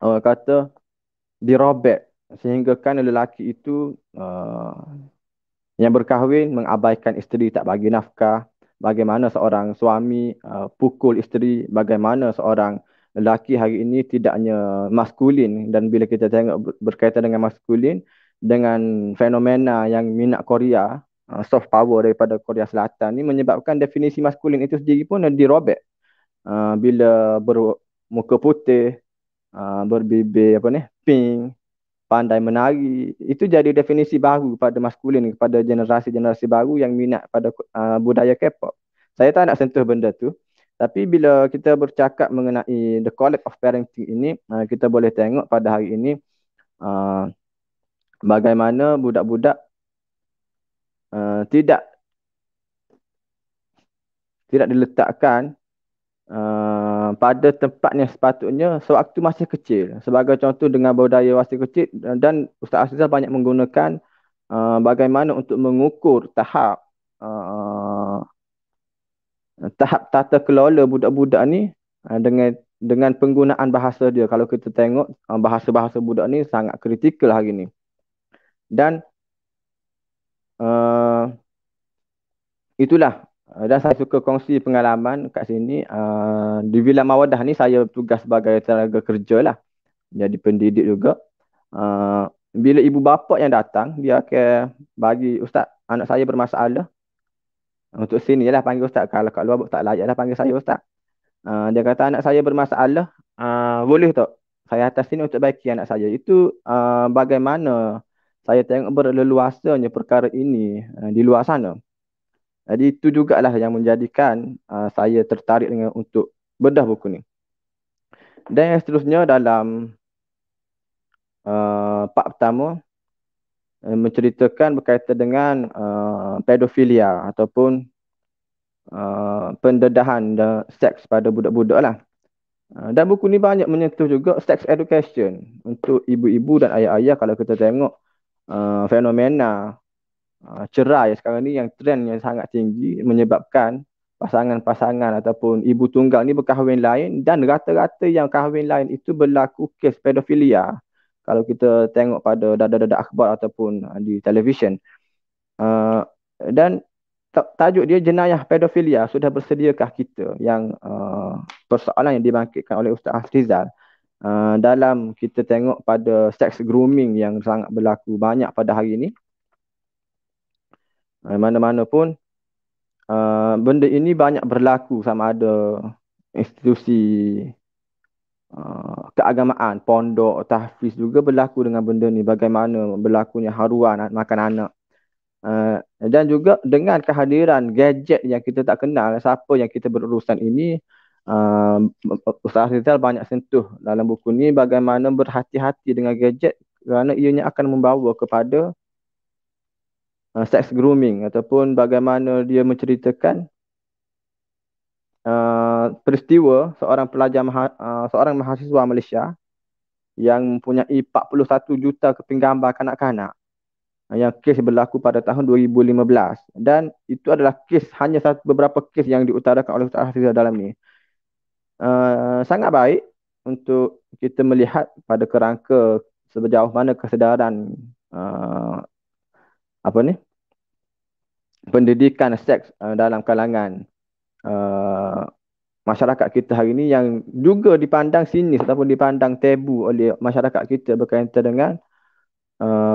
kata dirobek sehingga kan lelaki itu yang berkahwin mengabaikan isteri, tak bagi nafkah, bagaimana seorang suami pukul isteri, bagaimana seorang lelaki hari ini tidaknya maskulin, dan bila kita tengok berkaitan dengan maskulin dengan fenomena yang minat Korea, soft power daripada Korea Selatan ni menyebabkan definisi maskulin itu sendiri pun dirobek. Bila bermuka putih, berbibir apa ni pink, pandai menari, itu jadi definisi baru pada maskulin kepada generasi-generasi baru yang minat pada budaya K-pop. Saya tak nak sentuh benda tu, tapi bila kita bercakap mengenai the collapse of parenting ini, kita boleh tengok pada hari ini bagaimana budak-budak tidak diletakkan pada tempat yang sepatutnya sewaktu masih kecil. Sebagai contoh dengan budaya masih kecil, dan Ustaz Azizal banyak menggunakan bagaimana untuk mengukur tahap tata kelola budak-budak ni dengan penggunaan bahasa dia. Kalau kita tengok bahasa-bahasa budak ni sangat kritikal hari ni. Dan itulah. Dan saya suka kongsi pengalaman kat sini. Di Villa Mawadah ni saya tugas sebagai tenaga kerja lah. Jadi pendidik juga. Bila ibu bapa yang datang, dia akan bagi, Ustaz, anak saya bermasalah. Untuk sini lah panggil Ustaz. Kalau kat luar tak layak lah panggil saya Ustaz. Dia kata anak saya bermasalah. Boleh tak saya atas sini untuk baiki anak saya? Itu bagaimana saya tengok berleluasanya perkara ini di luar sana. Jadi itu jugalah yang menjadikan saya tertarik dengan untuk bedah buku ni. Dan yang seterusnya dalam part pertama menceritakan berkaitan dengan pedofilia ataupun pendedahan dan seks pada budak-budak lah. Dan buku ni banyak menyentuh juga sex education untuk ibu-ibu dan ayah-ayah. Kalau kita tengok fenomena cerai sekarang ni yang trend yang sangat tinggi menyebabkan pasangan-pasangan ataupun ibu tunggal ni berkahwin lain, dan rata-rata yang kahwin lain itu berlaku kes pedofilia. Kalau kita tengok pada dada-dada akhbar ataupun di televisyen. Dan tajuk dia jenayah pedofilia, sudah bersediakah kita, yang persoalan yang dibangkitkan oleh Ustaz Hafizal. Dalam kita tengok pada sex grooming yang sangat berlaku banyak pada hari ini, mana-mana pun benda ini banyak berlaku, sama ada institusi keagamaan, pondok, tahfiz juga berlaku dengan benda ni, bagaimana berlakunya haruan makan anak. Dan juga dengan kehadiran gadget yang kita tak kenal siapa yang kita berurusan ini, Ustaz Rizal banyak sentuh dalam buku ni bagaimana berhati-hati dengan gadget, kerana ianya akan membawa kepada sex grooming, ataupun bagaimana dia menceritakan peristiwa seorang pelajar seorang mahasiswa Malaysia yang mempunyai 41 juta keping gambar kanak-kanak, yang kes berlaku pada tahun 2015, dan itu adalah kes, hanya beberapa kes yang diutarakan oleh Ustaz Hafizah dalam ni. Sangat baik untuk kita melihat pada kerangka sejauh mana kesedaran pendidikan seks dalam kalangan masyarakat kita hari ini, yang juga dipandang sinis ataupun dipandang tabu oleh masyarakat kita berkaitan dengan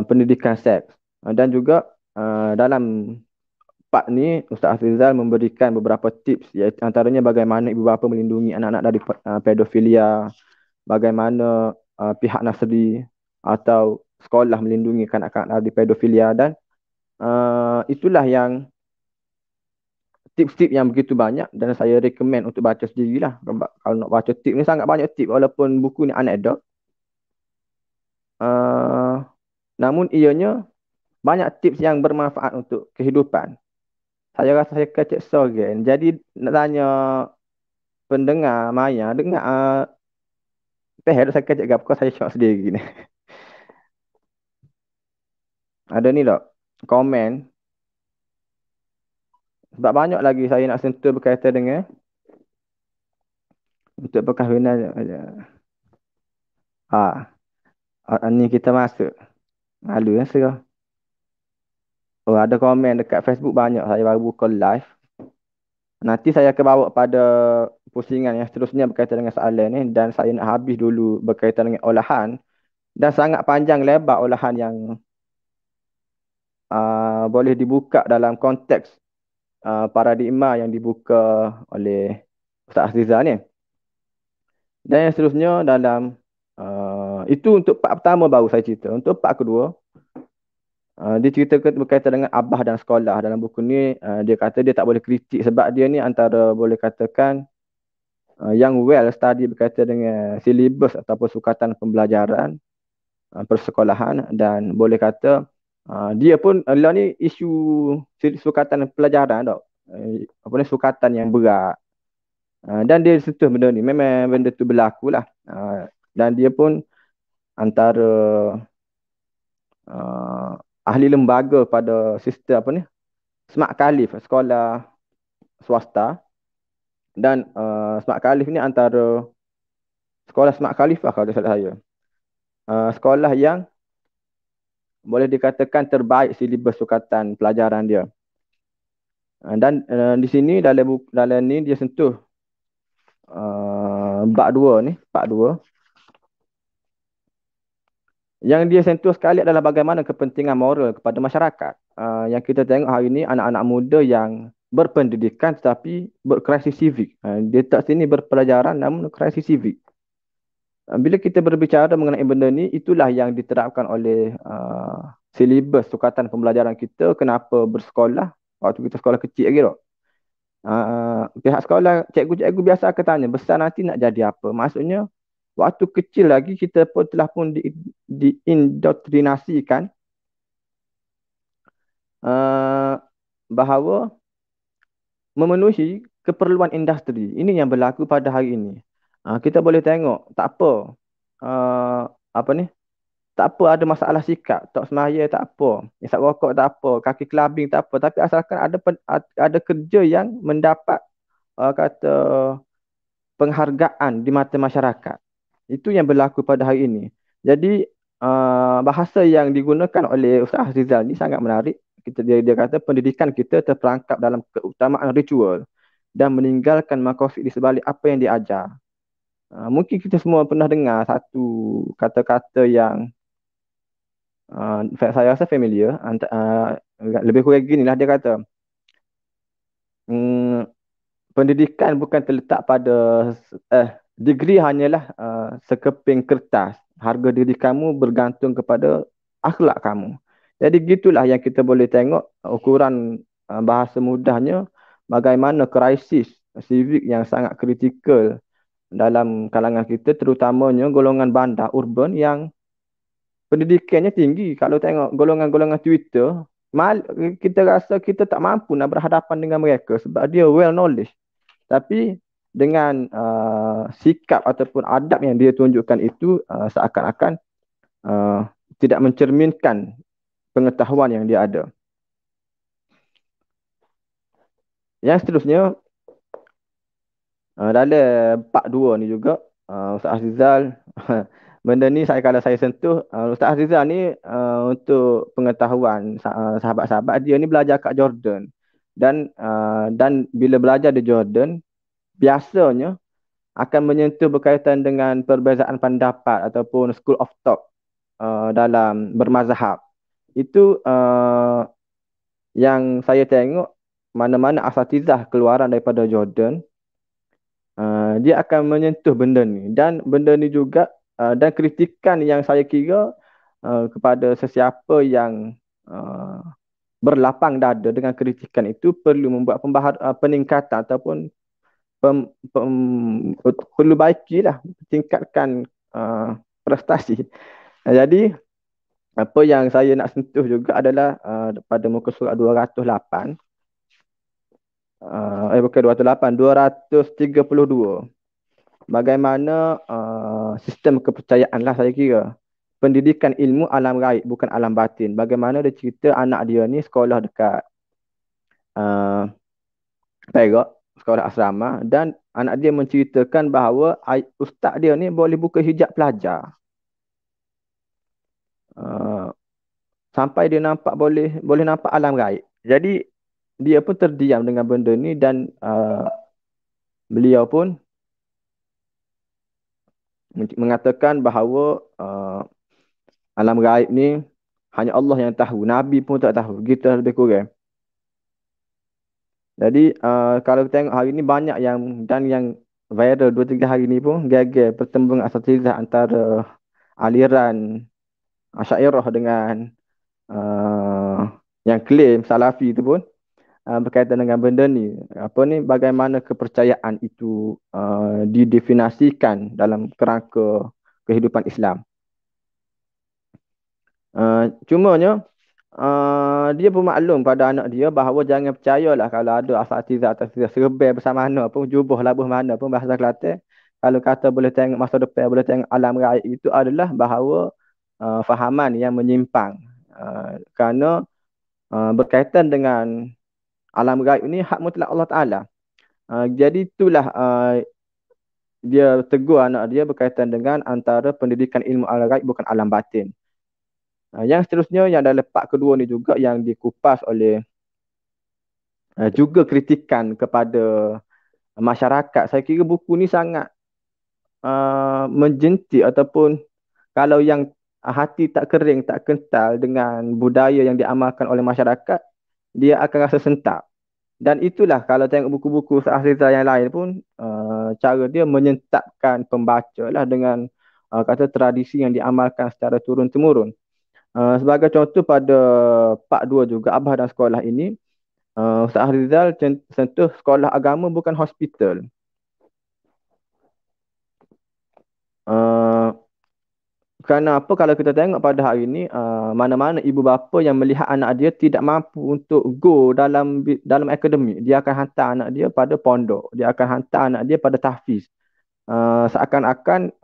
pendidikan seks. Dan juga dalam part ni Ustaz Hafizal memberikan beberapa tips, iaitu antaranya bagaimana ibu bapa melindungi anak-anak dari pedofilia, bagaimana pihak nasri atau sekolah melindungi kanak-kanak dari pedofilia, dan itulah yang tips-tips yang begitu banyak, dan saya recommend untuk baca sendirilah. Kalau nak baca tips ni, sangat banyak tips, walaupun buku ni anekdot, namun ianya banyak tips yang bermanfaat untuk kehidupan. Saya rasa saya kecek sogen. Jadi nak tanya pendengar Maya, dengar peher saya kecek gap, saya syok sendiri ni. Ada ni tak komen. Sebab banyak lagi saya nak sentuh berkaitan dengan untuk perkahwinan. Ni kita masuk. Malu ya serah. Oh, ada komen dekat Facebook banyak. Saya baru buka live. Nanti saya akan bawa pada pusingan yang seterusnya berkaitan dengan soalan ni, dan saya nak habis dulu berkaitan dengan olahan, dan sangat panjang lebar olahan yang boleh dibuka dalam konteks paradigma yang dibuka oleh Ustaz Azizah ni. Dan yang seterusnya dalam itu untuk part pertama baru saya cerita. Untuk part kedua, dia cerita berkaitan dengan abah dan sekolah. Dalam buku ni dia kata dia tak boleh kritik sebab dia ni antara boleh katakan yang well study berkaitan dengan silibus ataupun sukatan pembelajaran persekolahan, dan boleh kata dia pun lah ni isu sukatan pelajaran tau. Sukatan yang berat. Dan dia sentuh benda ni, memang benda tu berlaku lah. Dan dia pun antara ahli lembaga pada sistem Smart Khalif, sekolah swasta. Dan Smart Khalif ni antara sekolah Smart Khalifah kalau tidak salah saya. Sekolah yang boleh dikatakan terbaik silibus sukatan pelajaran dia. Dan di sini dalam ni dia sentuh bab 2 ni, part 2. Yang dia sentuh sekali adalah bagaimana kepentingan moral kepada masyarakat. Yang kita tengok hari ini anak-anak muda yang berpendidikan tetapi berkrisis civik. Dia tak sini berpelajaran namun krisis civik. Bila kita berbicara mengenai benda ni, itulah yang diterapkan oleh silibus sukatan pembelajaran kita. Kenapa bersekolah waktu kita sekolah kecil lagi tu. Pihak sekolah, cikgu-cikgu biasa akan tanya, besar nanti nak jadi apa? Maksudnya waktu kecil lagi kita pun telah pun diindoktrinasikan bahawa memenuhi keperluan industri. Ini yang berlaku pada hari ini. Kita boleh tengok, tak apa. Tak apa ada masalah sikap, tak semaya tak apa, isap rokok tak apa, kaki kelabing tak apa, tapi asalkan ada kerja yang mendapat kata penghargaan di mata masyarakat. Itu yang berlaku pada hari ini. Jadi bahasa yang digunakan oleh Ustaz Rizal ni sangat menarik. Dia kata pendidikan kita terperangkap dalam keutamaan ritual dan meninggalkan maksud di sebalik apa yang diajar. Mungkin kita semua pernah dengar satu kata-kata yang saya rasa familiar. Lebih kurang gini lah dia kata. Pendidikan bukan terletak pada degree hanyalah sekeping kertas. Harga diri kamu bergantung kepada akhlak kamu. Jadi gitulah yang kita boleh tengok ukuran bahasa mudahnya bagaimana krisis civic yang sangat kritikal dalam kalangan kita, terutamanya golongan bandar urban yang pendidikannya tinggi. Kalau tengok golongan-golongan Twitter, kita rasa kita tak mampu nak berhadapan dengan mereka sebab dia well knowledge. Tapi dengan sikap ataupun adab yang dia tunjukkan itu seakan-akan tidak mencerminkan pengetahuan yang dia ada. Yang seterusnya, dalam part 2 ni juga, Ustaz Azizal, benda ni kalau saya sentuh, Ustaz Azizal ni untuk pengetahuan sahabat-sahabat, dia ni belajar kat Jordan. Dan bila belajar di Jordan, biasanya akan menyentuh berkaitan dengan perbezaan pendapat ataupun school of thought dalam bermazhab. Itu yang saya tengok mana-mana asatizah keluaran daripada Jordan, dia akan menyentuh benda ni. Dan benda ni juga, dan kritikan yang saya kira kepada sesiapa yang berlapang dada dengan kritikan itu perlu membuat peningkatan ataupun perlu baikilah, tingkatkan prestasi. Jadi apa yang saya nak sentuh juga adalah pada muka surat 208, bukan 208, 232. Bagaimana sistem kepercayaan lah saya kira. Pendidikan ilmu alam gaib bukan alam batin. Bagaimana dia cerita anak dia ni sekolah dekat Perak, sekolah asrama, dan anak dia menceritakan bahawa ustaz dia ni boleh buka hijab pelajar. Sampai dia nampak boleh nampak alam gaib. Jadi dia pun terdiam dengan benda ni, dan beliau pun mengatakan bahawa alam gaib ni hanya Allah yang tahu, Nabi pun tak tahu, kita lebih kurang. Jadi kalau tengok hari ni banyak yang viral 2-3 hari ni pun gagal pertembungan asatizah antara aliran Asy'ariyah dengan yang klaim Salafi itu pun berkaitan dengan benda ni. Bagaimana kepercayaan itu didefinisikan dalam kerangka kehidupan Islam. Cumanya dia pun maklum pada anak dia bahawa jangan percayalah kalau ada asatizah serbai bersama mana pun, jubah labuh mana pun, bahasa Kelantan. Kalau kata boleh tengok masa depan, boleh tengok alam gaib, itu adalah bahawa fahaman yang menyimpang. Kerana berkaitan dengan alam gaib ni hak mutlak Allah Ta'ala. Jadi itulah dia tegur anak dia berkaitan dengan antara pendidikan ilmu alam gaib bukan alam batin. Yang seterusnya yang dalam part kedua ni juga yang dikupas oleh juga kritikan kepada masyarakat. Saya kira buku ni sangat menjentik, ataupun kalau yang hati tak kering, tak kental dengan budaya yang diamalkan oleh masyarakat, dia akan rasa sentak. Dan itulah kalau tengok buku-buku Sa'azizah yang lain pun, cara dia menyentapkan pembaca lah dengan kata tradisi yang diamalkan secara turun-temurun. Sebagai contoh pada part 2 juga, Abah dan Sekolah ini, Ustaz Rizal sentuh sekolah agama bukan hospital. Kerana apa, kalau kita tengok pada hari ini, mana-mana ibu bapa yang melihat anak dia tidak mampu untuk go dalam akademik, dia akan hantar anak dia pada pondok, dia akan hantar anak dia pada tahfiz. Seakan-akan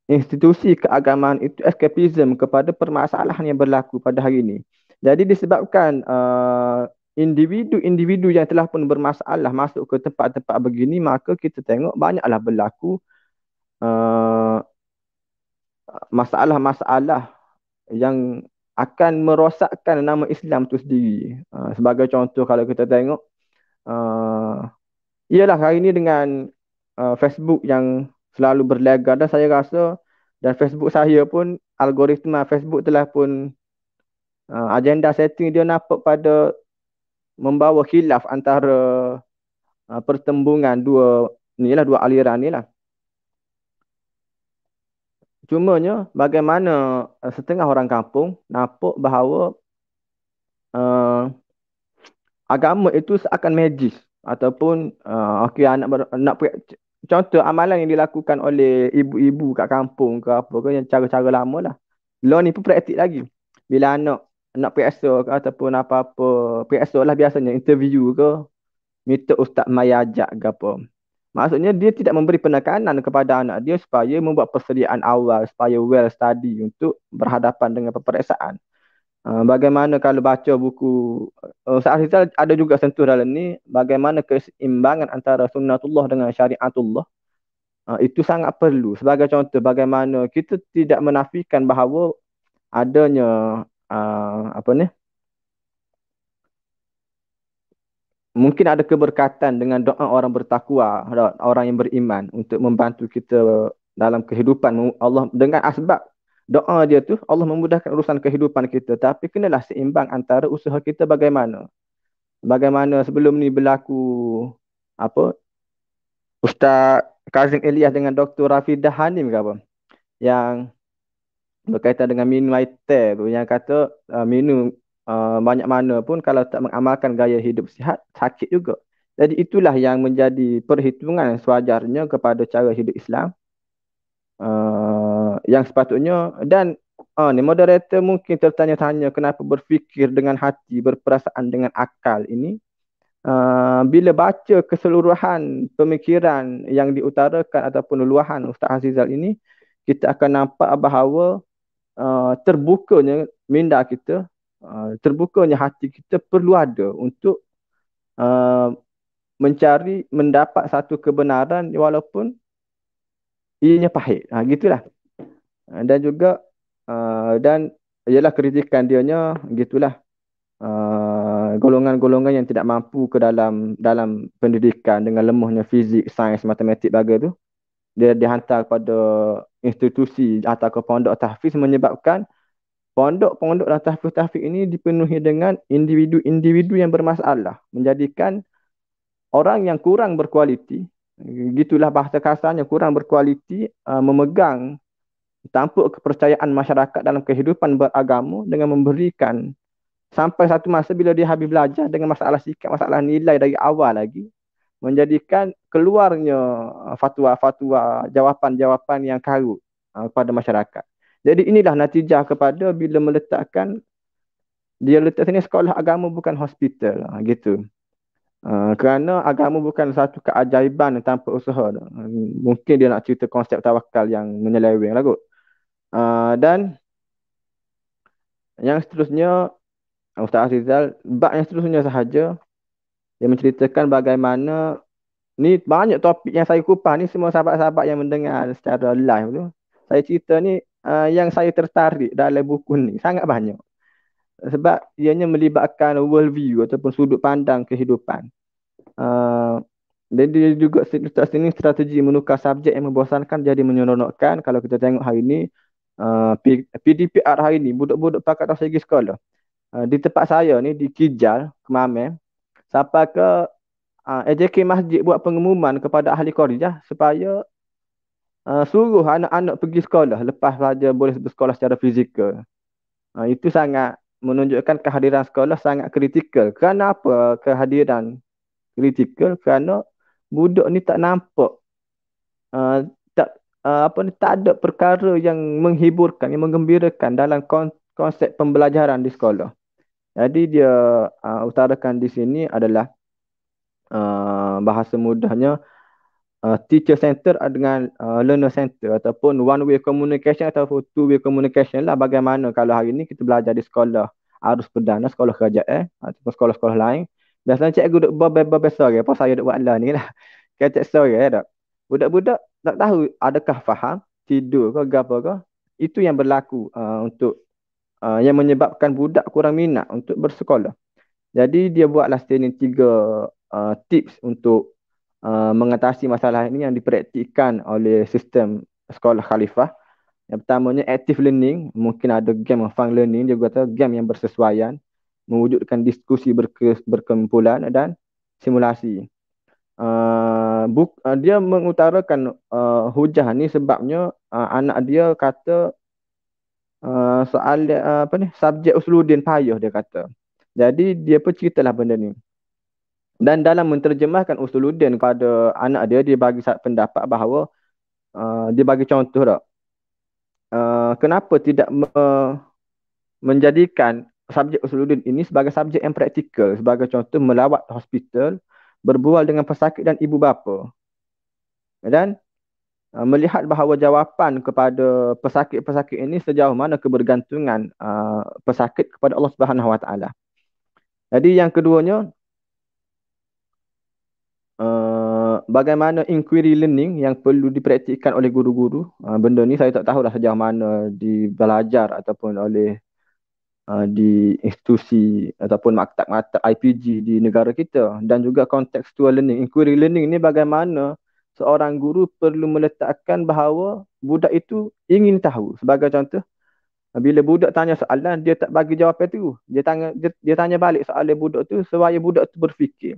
institusi keagamaan itu escapism kepada permasalahan yang berlaku pada hari ini. Jadi disebabkan individu-individu yang telah pun bermasalah masuk ke tempat-tempat begini, maka kita tengok banyaklah berlaku uh, masalah-masalah yang akan merosakkan nama Islam tu sendiri. Sebagai contoh, kalau kita tengok ialah hari ini dengan Facebook yang selalu berlegar, dan saya rasa dan Facebook saya pun, algoritma Facebook telah pun agenda setting dia nampak pada membawa khilaf antara pertembungan dua aliran ni lah. Cumanya bagaimana setengah orang kampung nampak bahawa agama itu seakan magis, ataupun okey, contoh amalan yang dilakukan oleh ibu-ibu kat kampung ke apa ke, yang cara-cara lama lah. Law ni pun praktik lagi. Bila nak periksa ke ataupun apa-apa, periksa lah biasanya interview ke, minta ustaz mai ajak ke apa. Maksudnya dia tidak memberi penekanan kepada anak dia supaya membuat persediaan awal, supaya well study untuk berhadapan dengan peperiksaan. Bagaimana kalau baca buku Ustaz Rizal ada juga sentuh dalam ni, bagaimana keseimbangan antara sunnatullah dengan syariatullah. Itu sangat perlu. Sebagai contoh, bagaimana kita tidak menafikan bahawa adanya apa ni, mungkin ada keberkatan dengan doa orang bertakwa, orang yang beriman, untuk membantu kita dalam kehidupan Allah. Dengan asbab doa dia tu, Allah memudahkan urusan kehidupan kita. Tapi kenalah seimbang antara usaha kita bagaimana. Bagaimana sebelum ni berlaku apa, Ustaz Kazim Elias dengan Dr. Rafidah Hanim ke apa, yang berkaitan dengan minum air teh tu, yang kata minum banyak mana pun kalau tak mengamalkan gaya hidup sihat, sakit juga. Jadi itulah yang menjadi perhitungan sewajarnya kepada cara hidup Islam yang sepatutnya. Dan ni moderator mungkin tertanya-tanya kenapa berfikir dengan hati, berperasaan dengan akal ini. Bila baca keseluruhan pemikiran yang diutarakan ataupun luahan Ustaz Azizal ini, kita akan nampak bahawa terbukanya minda kita, terbukanya hati kita perlu ada untuk mendapat satu kebenaran walaupun ianya pahit. Gitulah. Dan juga dan ialah kritikan dianya gitulah. Golongan-golongan yang tidak mampu ke dalam pendidikan dengan lemahnya fizik, sains, matematik bagai tu, dia dihantar pada institusi atau ke pondok tahfiz, menyebabkan pondok-pondok dan tahfiz-tahfiz ini dipenuhi dengan individu-individu yang bermasalah, menjadikan orang yang kurang berkualiti, gitulah bahasa kasarnya, kurang berkualiti, memegang tampuk kepercayaan masyarakat dalam kehidupan beragama dengan memberikan, sampai satu masa bila dia habis belajar dengan masalah sikap, masalah nilai dari awal lagi, menjadikan keluarnya fatwa-fatwa, jawapan-jawapan yang karut kepada masyarakat. Jadi inilah natijah kepada bila meletakkan, dia letak sini sekolah agama bukan hospital, gitu. Kerana agama bukan satu keajaiban tanpa usaha. Mungkin dia nak cerita konsep tawakal yang menyeleweng lah kot. Dan yang seterusnya, Ustaz Azizal, bab yang seterusnya sahaja, dia menceritakan bagaimana, ni banyak topik yang saya kupas ni, semua sahabat-sahabat yang mendengar secara live tu, saya cerita ni yang saya tertarik dalam buku ni sangat banyak. Sebab ianya melibatkan world view ataupun sudut pandang kehidupan. Dan dia juga letak sini strategi menukar subjek yang membosankan jadi menyeronokkan. Kalau kita tengok hari ni, PDPR hari ni, budak-budak pakatan segi sekolah. Di tempat saya ni, di Kijal, Kemamen, sampai ke AJK Masjid buat pengumuman kepada ahli Qaryah supaya suruh anak-anak pergi sekolah lepas saja boleh bersekolah secara fizikal. Itu sangat menunjukkan kehadiran sekolah sangat kritikal. Kerana apa kehadiran kritikal? Kerana budak ni tak nampak, tak ada perkara yang menghiburkan, yang menggembirakan dalam konsep pembelajaran di sekolah. Jadi dia utarakan di sini adalah bahasa mudahnya teacher center dengan learner center, ataupun one way communication ataupun two way communication lah. Bagaimana kalau hari ni kita belajar di sekolah arus perdana sekolah kerajaan ataupun sekolah-sekolah lain. Biasanya cikgu duk bebas sore, apa saya duk buat lah ni lah. Kecek sore dak. Budak-budak tak tahu adakah faham, tidur ke apa ke. Itu yang berlaku untuk yang menyebabkan budak kurang minat untuk bersekolah. Jadi dia buatlah sini 3 tips untuk mengatasi masalah ini yang dipraktikkan oleh sistem sekolah khalifah. Yang pertamanya active learning, mungkin ada game fun learning, dia kata game yang bersesuaian, mewujudkan diskusi berkumpulan dan simulasi. Dia mengutarakan hujah ni sebabnya anak dia kata soal apa ni subjek Usuluddin payah dia kata. Jadi dia pun ceritalah benda ni. Dan dalam menterjemahkan Usuluddin kepada anak dia, dia bagi pendapat bahawa dia bagi contoh tak. Kenapa tidak menjadikan subjek Usuluddin ini sebagai subjek yang praktikal, sebagai contoh melawat hospital, berbual dengan pesakit dan ibu bapa. Dan melihat bahawa jawapan kepada pesakit-pesakit ini sejauh mana kebergantungan pesakit kepada Allah Subhanahu Wa Taala. Jadi yang keduanya, bagaimana inquiry learning yang perlu dipraktikkan oleh guru-guru. Benda ni saya tak tahu dah sejauh mana dibelajar ataupun oleh di institusi ataupun maktab-maktab IPG di negara kita, dan juga contextual learning. Inquiry learning ni bagaimana seorang guru perlu meletakkan bahawa budak itu ingin tahu. Sebagai contoh, bila budak tanya soalan, dia tak bagi jawapan tu. Dia tanya balik soalan budak tu supaya budak tu berfikir.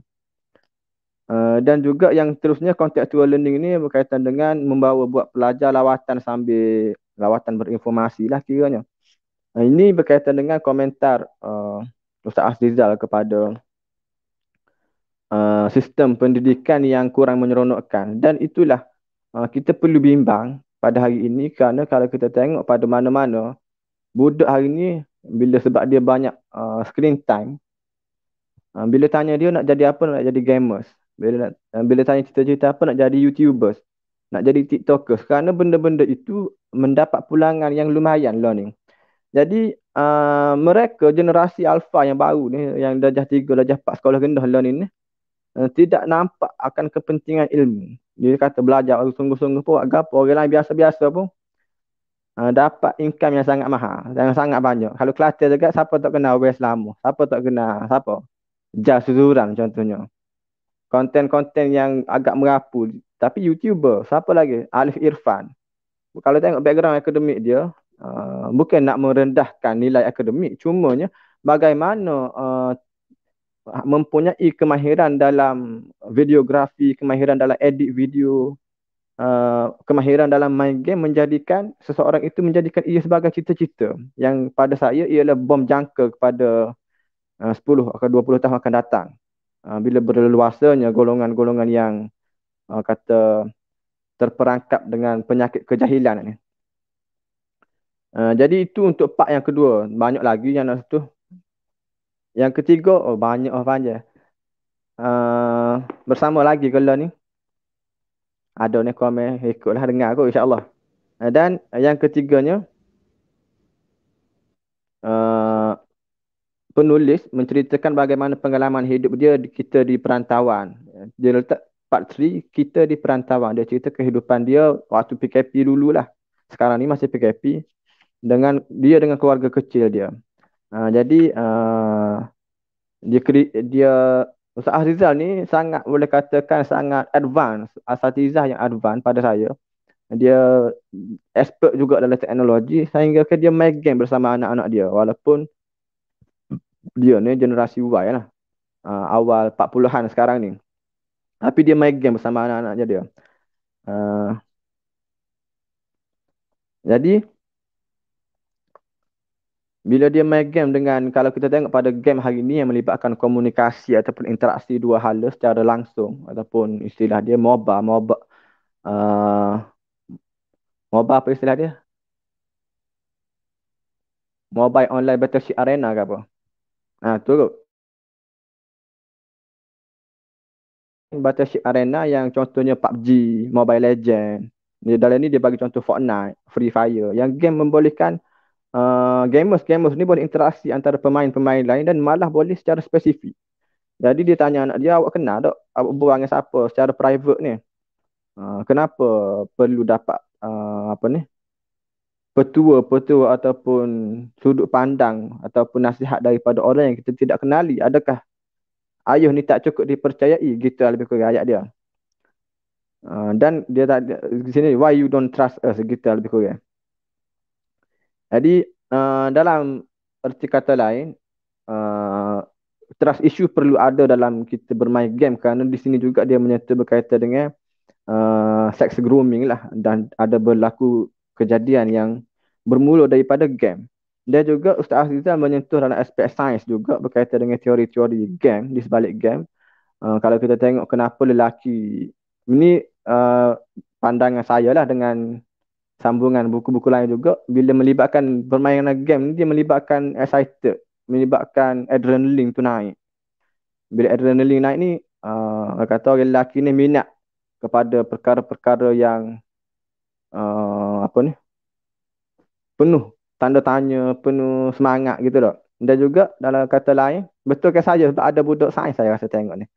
Dan juga yang terusnya, contextual learning ni berkaitan dengan membawa buat pelajar lawatan sambil lawatan berinformasi lah kiranya. Ini berkaitan dengan komentar Ustaz Azrizal kepada sistem pendidikan yang kurang menyeronokkan. Dan itulah kita perlu bimbang pada hari ini, kerana kalau kita tengok pada mana-mana, budak hari ini bila sebab dia banyak screen time, bila tanya dia nak jadi apa, nak jadi gamers. Bila tanya cita-cita apa, nak jadi YouTubers, nak jadi TikTokers. Kerana benda-benda itu mendapat pulangan yang lumayan lah ni. Jadi mereka generasi alfa yang baru ni, yang darjah 3, darjah 4 sekolah rendah lah ni, tidak nampak akan kepentingan ilmu. Dia kata belajar sungguh-sungguh pun agak apa, orang lain biasa-biasa pun dapat income yang sangat mahal, yang sangat banyak. Kalau Kelantan juga, siapa tak kenal West Selama, siapa tak kenal siapa Jas Suzuran contohnya. Konten-konten yang agak merapu, tapi YouTuber, siapa lagi? Alif Irfan. Kalau tengok background akademik dia, bukan nak merendahkan nilai akademik, cumanya bagaimana mempunyai kemahiran dalam videografi, kemahiran dalam edit video, kemahiran dalam main game, menjadikan seseorang itu menjadikan ia sebagai cita-cita yang pada saya ialah bom jangka kepada 10 atau 20 tahun akan datang. Bila berleluasanya golongan-golongan yang kata terperangkap dengan penyakit kejahilan ni. Jadi itu untuk part yang kedua. Banyak lagi yang nak tu. Yang ketiga, banyak panjang. Bersama lagi kalau ni. Ada ni komen, ikutlah dengar aku insya-Allah. Dan yang ketiganya, penulis menceritakan bagaimana pengalaman hidup dia kita di perantauan. Dia letak part 3, kita di perantauan. Dia cerita kehidupan dia waktu PKP dululah. Sekarang ni masih PKP, dengan keluarga kecil dia. Jadi dia Ustaz Azrizal ni sangat, boleh katakan sangat advance, asatizah yang advance pada saya. Dia expert juga dalam teknologi, sehingga dia main game bersama anak-anak dia, walaupun dia ni generasi Y lah, awal 40-an sekarang ni, tapi dia main game bersama anak-anaknya dia. Jadi bila dia main game dengan, kalau kita tengok pada game hari ni yang melibatkan komunikasi ataupun interaksi dua hala secara langsung, ataupun istilah dia MOBA, MOBA apa istilah dia? Mobile Online Battleship Arena ke apa? Tu Battleship Arena yang contohnya PUBG, Mobile Legend. Dalam ni dia bagi contoh Fortnite, Free Fire. Yang game membolehkan gamers ni boleh interaksi antara pemain-pemain lain dan malah boleh secara spesifik. Jadi dia tanya anak dia, awak kenal tak? Awak berbual dengan siapa secara private ni? Kenapa perlu dapat apa ni? Petua-petua ataupun sudut pandang ataupun nasihat daripada orang yang kita tidak kenali? Adakah ayuh ni tak cukup dipercayai? Gitu lah lebih kurang ayat dia. Dan dia tak di sini, why you don't trust us? Gitu lah lebih kurang. Jadi dalam erti kata lain, uh, trust issue perlu ada dalam kita bermain game kerana di sini juga dia menyentuh berkaitan dengan sex grooming lah dan ada berlaku kejadian yang bermula daripada game. Dan juga Ustaz Azizal menyentuh dalam aspek sains juga berkaitan dengan teori-teori game di sebalik game. Kalau kita tengok kenapa lelaki ini, pandangan saya lah dengan sambungan buku-buku lain juga, bila melibatkan permainan game ni dia melibatkan excited, melibatkan adrenaline tu naik. Bila adrenaline naik ni, kata orang lelaki ni minat kepada perkara-perkara yang apa ni, penuh tanda tanya, penuh semangat gitu tak. Dan juga dalam kata lain, betul ke saya sebab ada budak sains saya rasa tengok ni,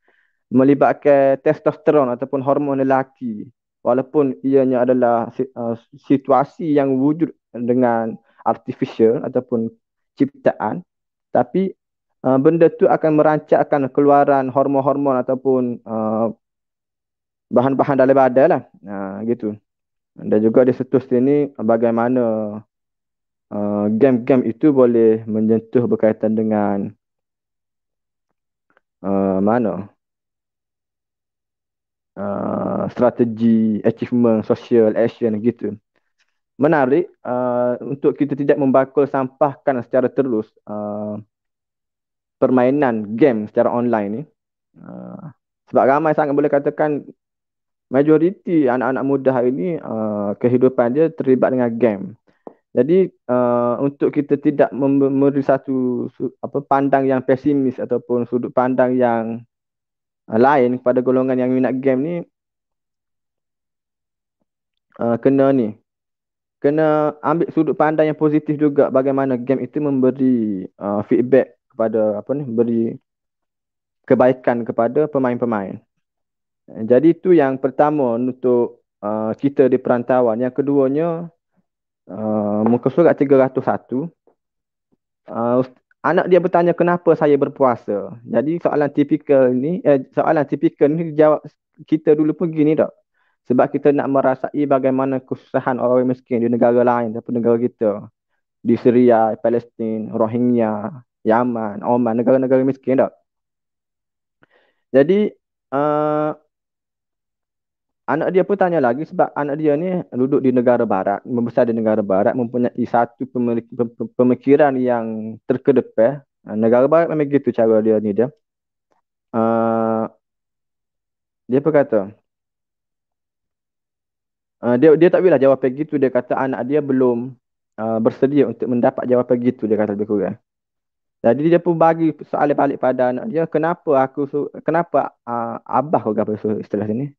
melibatkan testosteron ataupun hormon lelaki, walaupun ianya adalah situasi yang wujud dengan artificial ataupun ciptaan, tapi benda tu akan merancakkan keluaran hormon-hormon ataupun bahan-bahan dalam badan lah, gitu. Dan juga di situ sini bagaimana game-game itu boleh menyentuh berkaitan dengan mana strategi, achievement, social action gitu. Menarik untuk kita tidak membakul sampahkan secara terus permainan game secara online ni. Sebab ramai sangat boleh katakan majoriti anak-anak muda hari ini kehidupan dia terlibat dengan game. Jadi untuk kita tidak memberi satu pandang yang pesimis ataupun sudut pandang yang lain kepada golongan yang minat game ni, kena ambil sudut pandang yang positif juga bagaimana game itu memberi feedback kepada beri kebaikan kepada pemain-pemain. Jadi itu yang pertama untuk kita di perantauan. Yang keduanya, muka surat 301, anak dia bertanya kenapa saya berpuasa. Jadi soalan tipikal ni dijawab kita dulu pun gini tak. Sebab kita nak merasai bagaimana kesusahan orang miskin di negara lain ataupun negara kita. Di Syria, Palestin, Rohingya, Yaman, Oman, negara-negara miskin tak. Jadi anak dia pun tanya lagi sebab anak dia ni duduk di negara barat, membesar di negara barat, mempunyai satu pemikiran yang terkedepan. Negara barat memang gitu cara dia ni dia. Dia pun kata, dia tak bolehlah jawapan gitu. Dia kata anak dia belum bersedia untuk mendapat jawapan gitu, dia kata lebih kurang. Jadi dia pun bagi soalan balik pada anak dia, kenapa abah kau apa istilah sini?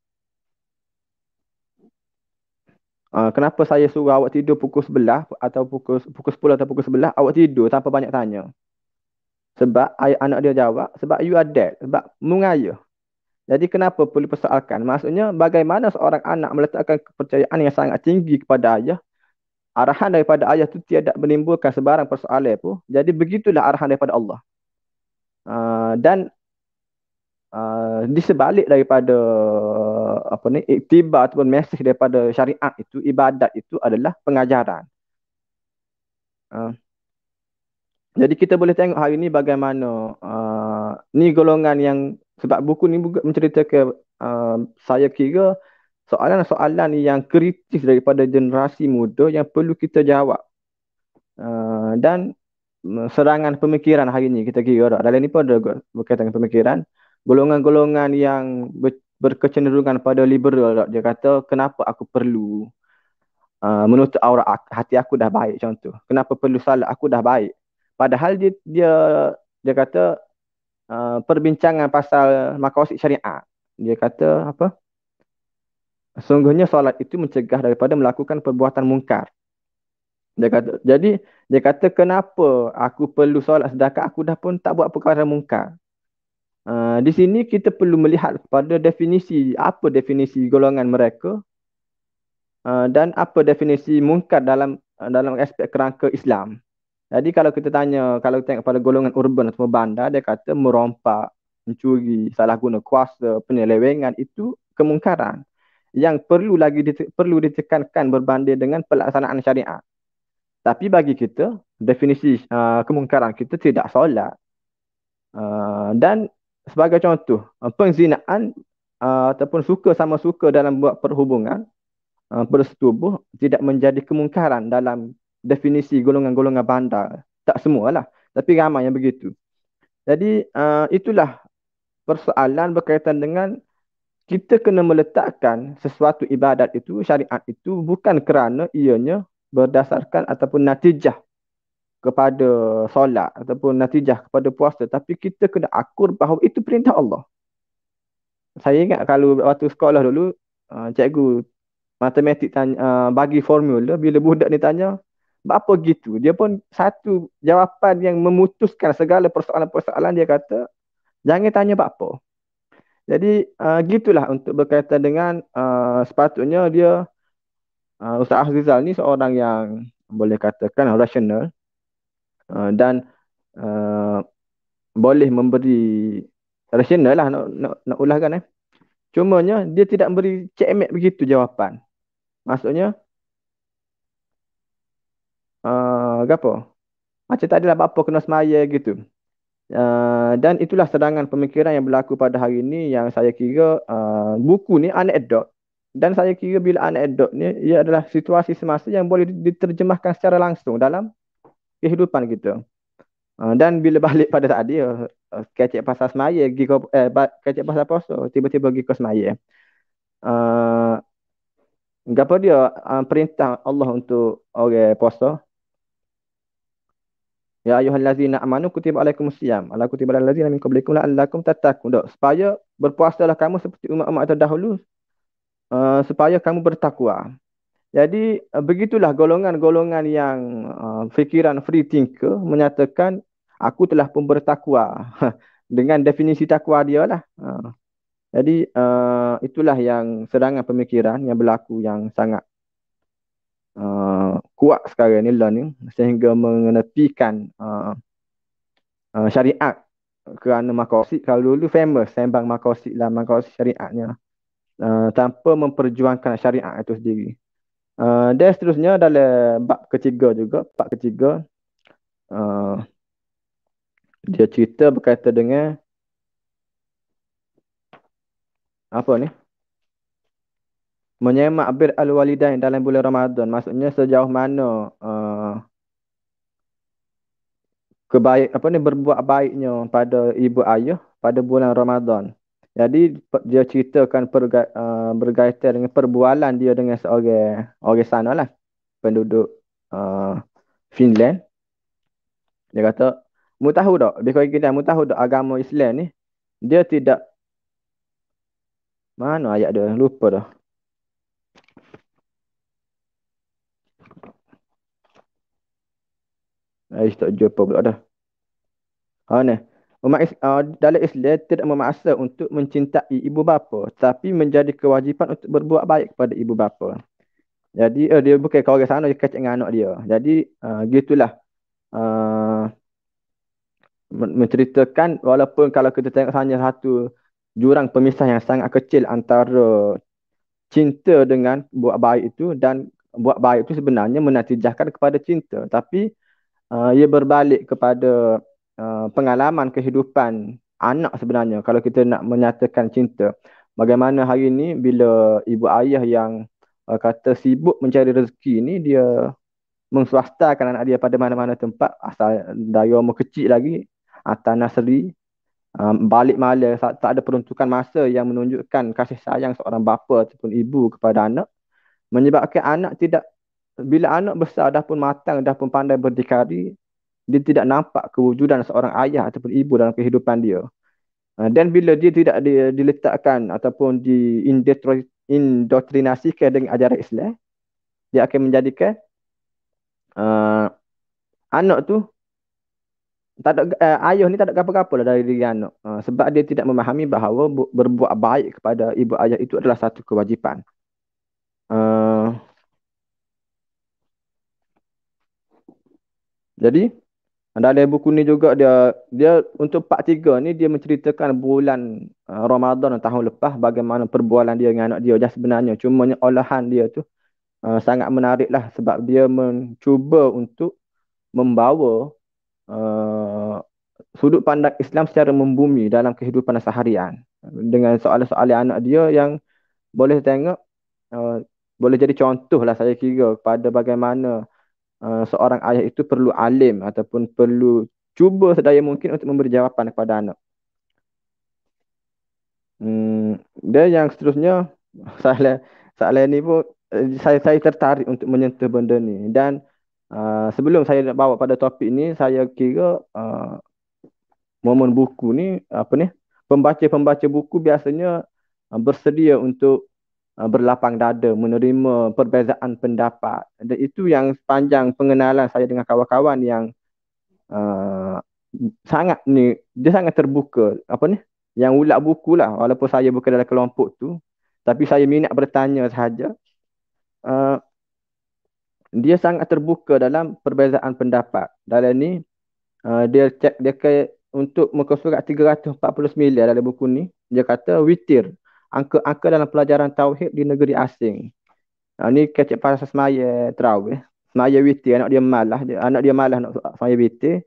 Kenapa saya suruh awak tidur pukul 11 atau pukul 10 atau pukul 11 awak tidur tanpa banyak tanya? Sebab anak dia jawab, sebab you are dead, sebab mengayuh. Jadi kenapa perlu persoalkan? Maksudnya bagaimana seorang anak meletakkan kepercayaan yang sangat tinggi kepada ayah. Arahan daripada ayah itu tidak menimbulkan sebarang persoalan pun. Jadi begitulah arahan daripada Allah. Dan di sebalik daripada iktibar ataupun mesej daripada syariat itu, ibadat itu adalah pengajaran. Jadi kita boleh tengok hari ini bagaimana ni golongan yang, sebab buku ni menceritakan saya kira soalan-soalan yang kritis daripada generasi muda yang perlu kita jawab. Dan serangan pemikiran hari ini kita kira dalam ni pun ada berkaitan dengan pemikiran. Golongan-golongan yang berkecenderungan pada liberal, dia kata kenapa aku perlu menutup aurat hati aku dah baik contoh. Kenapa perlu salat aku dah baik. Padahal dia kata perbincangan pasal maqasid syariat. Dia kata apa? Sungguhnya solat itu mencegah daripada melakukan perbuatan mungkar. Dia kata kenapa aku perlu solat sedangkan aku dah pun tak buat perkara mungkar. Di sini kita perlu melihat pada definisi, apa definisi golongan mereka, dan apa definisi mungkar dalam aspek kerangka Islam. Jadi kalau kita tanya, kalau tengok pada golongan urban atau bandar, dia kata merompak, mencuri, salah guna kuasa, penyelewengan itu kemungkaran yang perlu ditekankan berbanding dengan pelaksanaan syariat. Tapi bagi kita, definisi kemungkaran kita tidak solat. Dan sebagai contoh, pengzinaan ataupun suka sama suka dalam buat perhubungan bersetubuh tidak menjadi kemungkaran dalam definisi golongan-golongan bandar. Tak semualah, tapi ramai yang begitu. Jadi itulah persoalan berkaitan dengan kita kena meletakkan sesuatu ibadat itu, syariat itu bukan kerana ianya berdasarkan ataupun natijah kepada solat ataupun natijah kepada puasa, tapi kita kena akur bahawa itu perintah Allah. Saya ingat kalau waktu sekolah dulu, cikgu matematik tanya, bagi formula, bila budak ni tanya, apa gitu? Dia pun satu jawapan yang memutuskan segala persoalan-persoalan, dia kata, jangan tanya apa. Jadi gitulah untuk berkaitan dengan sepatutnya dia, Ustaz Azizal ni seorang yang boleh katakan rasional, dan uh, boleh memberi rasional lah, nak ulahkan. Cumanya dia tidak beri cemek begitu jawapan. Maksudnya apa? Macam tak adalah apa kena semaya gitu. Dan itulah serangan pemikiran yang berlaku pada hari ini, yang saya kira buku ni anekdot. Dan saya kira bila anekdot ni, ia adalah situasi semasa yang boleh diterjemahkan secara langsung dalam kehidupan kita. Dan bila balik pada tadi, kecek pasal semaya, kecek pasal puasa, tiba-tiba pergi ke semaya. Apa dia perintah Allah untuk orang puasa? Ya ayyuhallazina amanu kutiba alaikumusiyam ala kutiba alal ladzina min qablikum la'allakum tattaqun. Supaya berpuasalah kamu seperti umat-umat terdahulu, supaya kamu bertakwa. Jadi begitulah golongan-golongan yang fikiran free thinker menyatakan aku telah pun bertakwa dengan definisi takwa dia lah. Jadi itulah yang serangan pemikiran yang berlaku yang sangat kuat sekarang ni learning, sehingga menepikan syariat kerana makosid. Kalau dulu famous sembang makosid lah, makosid syariatnya, tanpa memperjuangkan syariat itu sendiri. Dan seterusnya dalam bab ketiga juga, bab ketiga, dia cerita berkaitan dengan apa ni? Menyemak bir al-walidain dalam bulan Ramadan. Maksudnya sejauh mana berbuat baiknya pada ibu ayah pada bulan Ramadan. Jadi dia ceritakan berkaitan dengan perbualan dia dengan seorang sana lah, penduduk Finland. Dia kata, mu tahu tak, mu tahu tak agama Islam ni, dia tidak, mana ayat dia, lupa dah. Tak jumpa pula dah. Ni. Dalam Islam tidak memaksa untuk mencintai ibu bapa, tapi menjadi kewajipan untuk berbuat baik kepada ibu bapa. Jadi dia bukan kau orang sana, dia kacak dengan anak dia. Jadi gitulah. Menceritakan walaupun kalau kita tengok hanya satu jurang pemisah yang sangat kecil antara cinta dengan buat baik itu, dan buat baik itu sebenarnya menatijahkan kepada cinta. Tapi ia berbalik kepada pengalaman kehidupan anak sebenarnya. Kalau kita nak menyatakan cinta, bagaimana hari ini bila ibu ayah yang kata sibuk mencari rezeki ni, dia mengswastakan anak dia pada mana-mana tempat, asal dari umur kecil lagi, hantar nasri, balik malam, tak ada peruntukan masa yang menunjukkan kasih sayang seorang bapa ataupun ibu kepada anak, menyebabkan anak tidak, bila anak besar dah pun matang, dah pun pandai berdikari, dia tidak nampak kewujudan seorang ayah ataupun ibu dalam kehidupan dia. Dan bila dia tidak diletakkan ataupun diindoktrinasikan dengan ajaran Islam, dia akan menjadikan uh, anak tu tak ada ayah ni tak ada apa-apa lah dari diri anak. Sebab dia tidak memahami bahawa berbuat baik kepada ibu ayah itu adalah satu kewajipan. Uh, jadi dalam buku ni juga dia dia untuk part 3 ni dia menceritakan bulan Ramadan tahun lepas bagaimana perbualan dia dengan anak dia. Dan sebenarnya cumanya olahan dia tu sangat menarik lah sebab dia mencuba untuk membawa uh, sudut pandang Islam secara membumi dalam kehidupan seharian dengan soalan-soalan anak dia yang boleh tengok uh, boleh jadi contoh lah saya kira pada bagaimana seorang ayah itu perlu alim ataupun perlu cuba sedaya mungkin untuk memberi jawapan kepada anak. Dan yang seterusnya soalan soalan ni pun saya tertarik untuk menyentuh benda ni dan sebelum saya nak bawa pada topik ni saya kira momen buku ni apa ni pembaca-pembaca buku biasanya bersedia untuk berlapang dada menerima perbezaan pendapat dan itu yang sepanjang pengenalan saya dengan kawan-kawan yang uh, sangat ni dia sangat terbuka apa ni yang ulat buku lah walaupun saya bukan dalam kelompok tu tapi saya minat bertanya sahaja. uh, dia sangat terbuka dalam perbezaan pendapat dalam ni. Dia cek dia ke untuk muka surat 349 dalam buku ni dia kata witir angka-angka dalam pelajaran tauhid di negeri asing. Ni kecek pasal semaya terawih semaya witir anak dia malas nak semaya witir.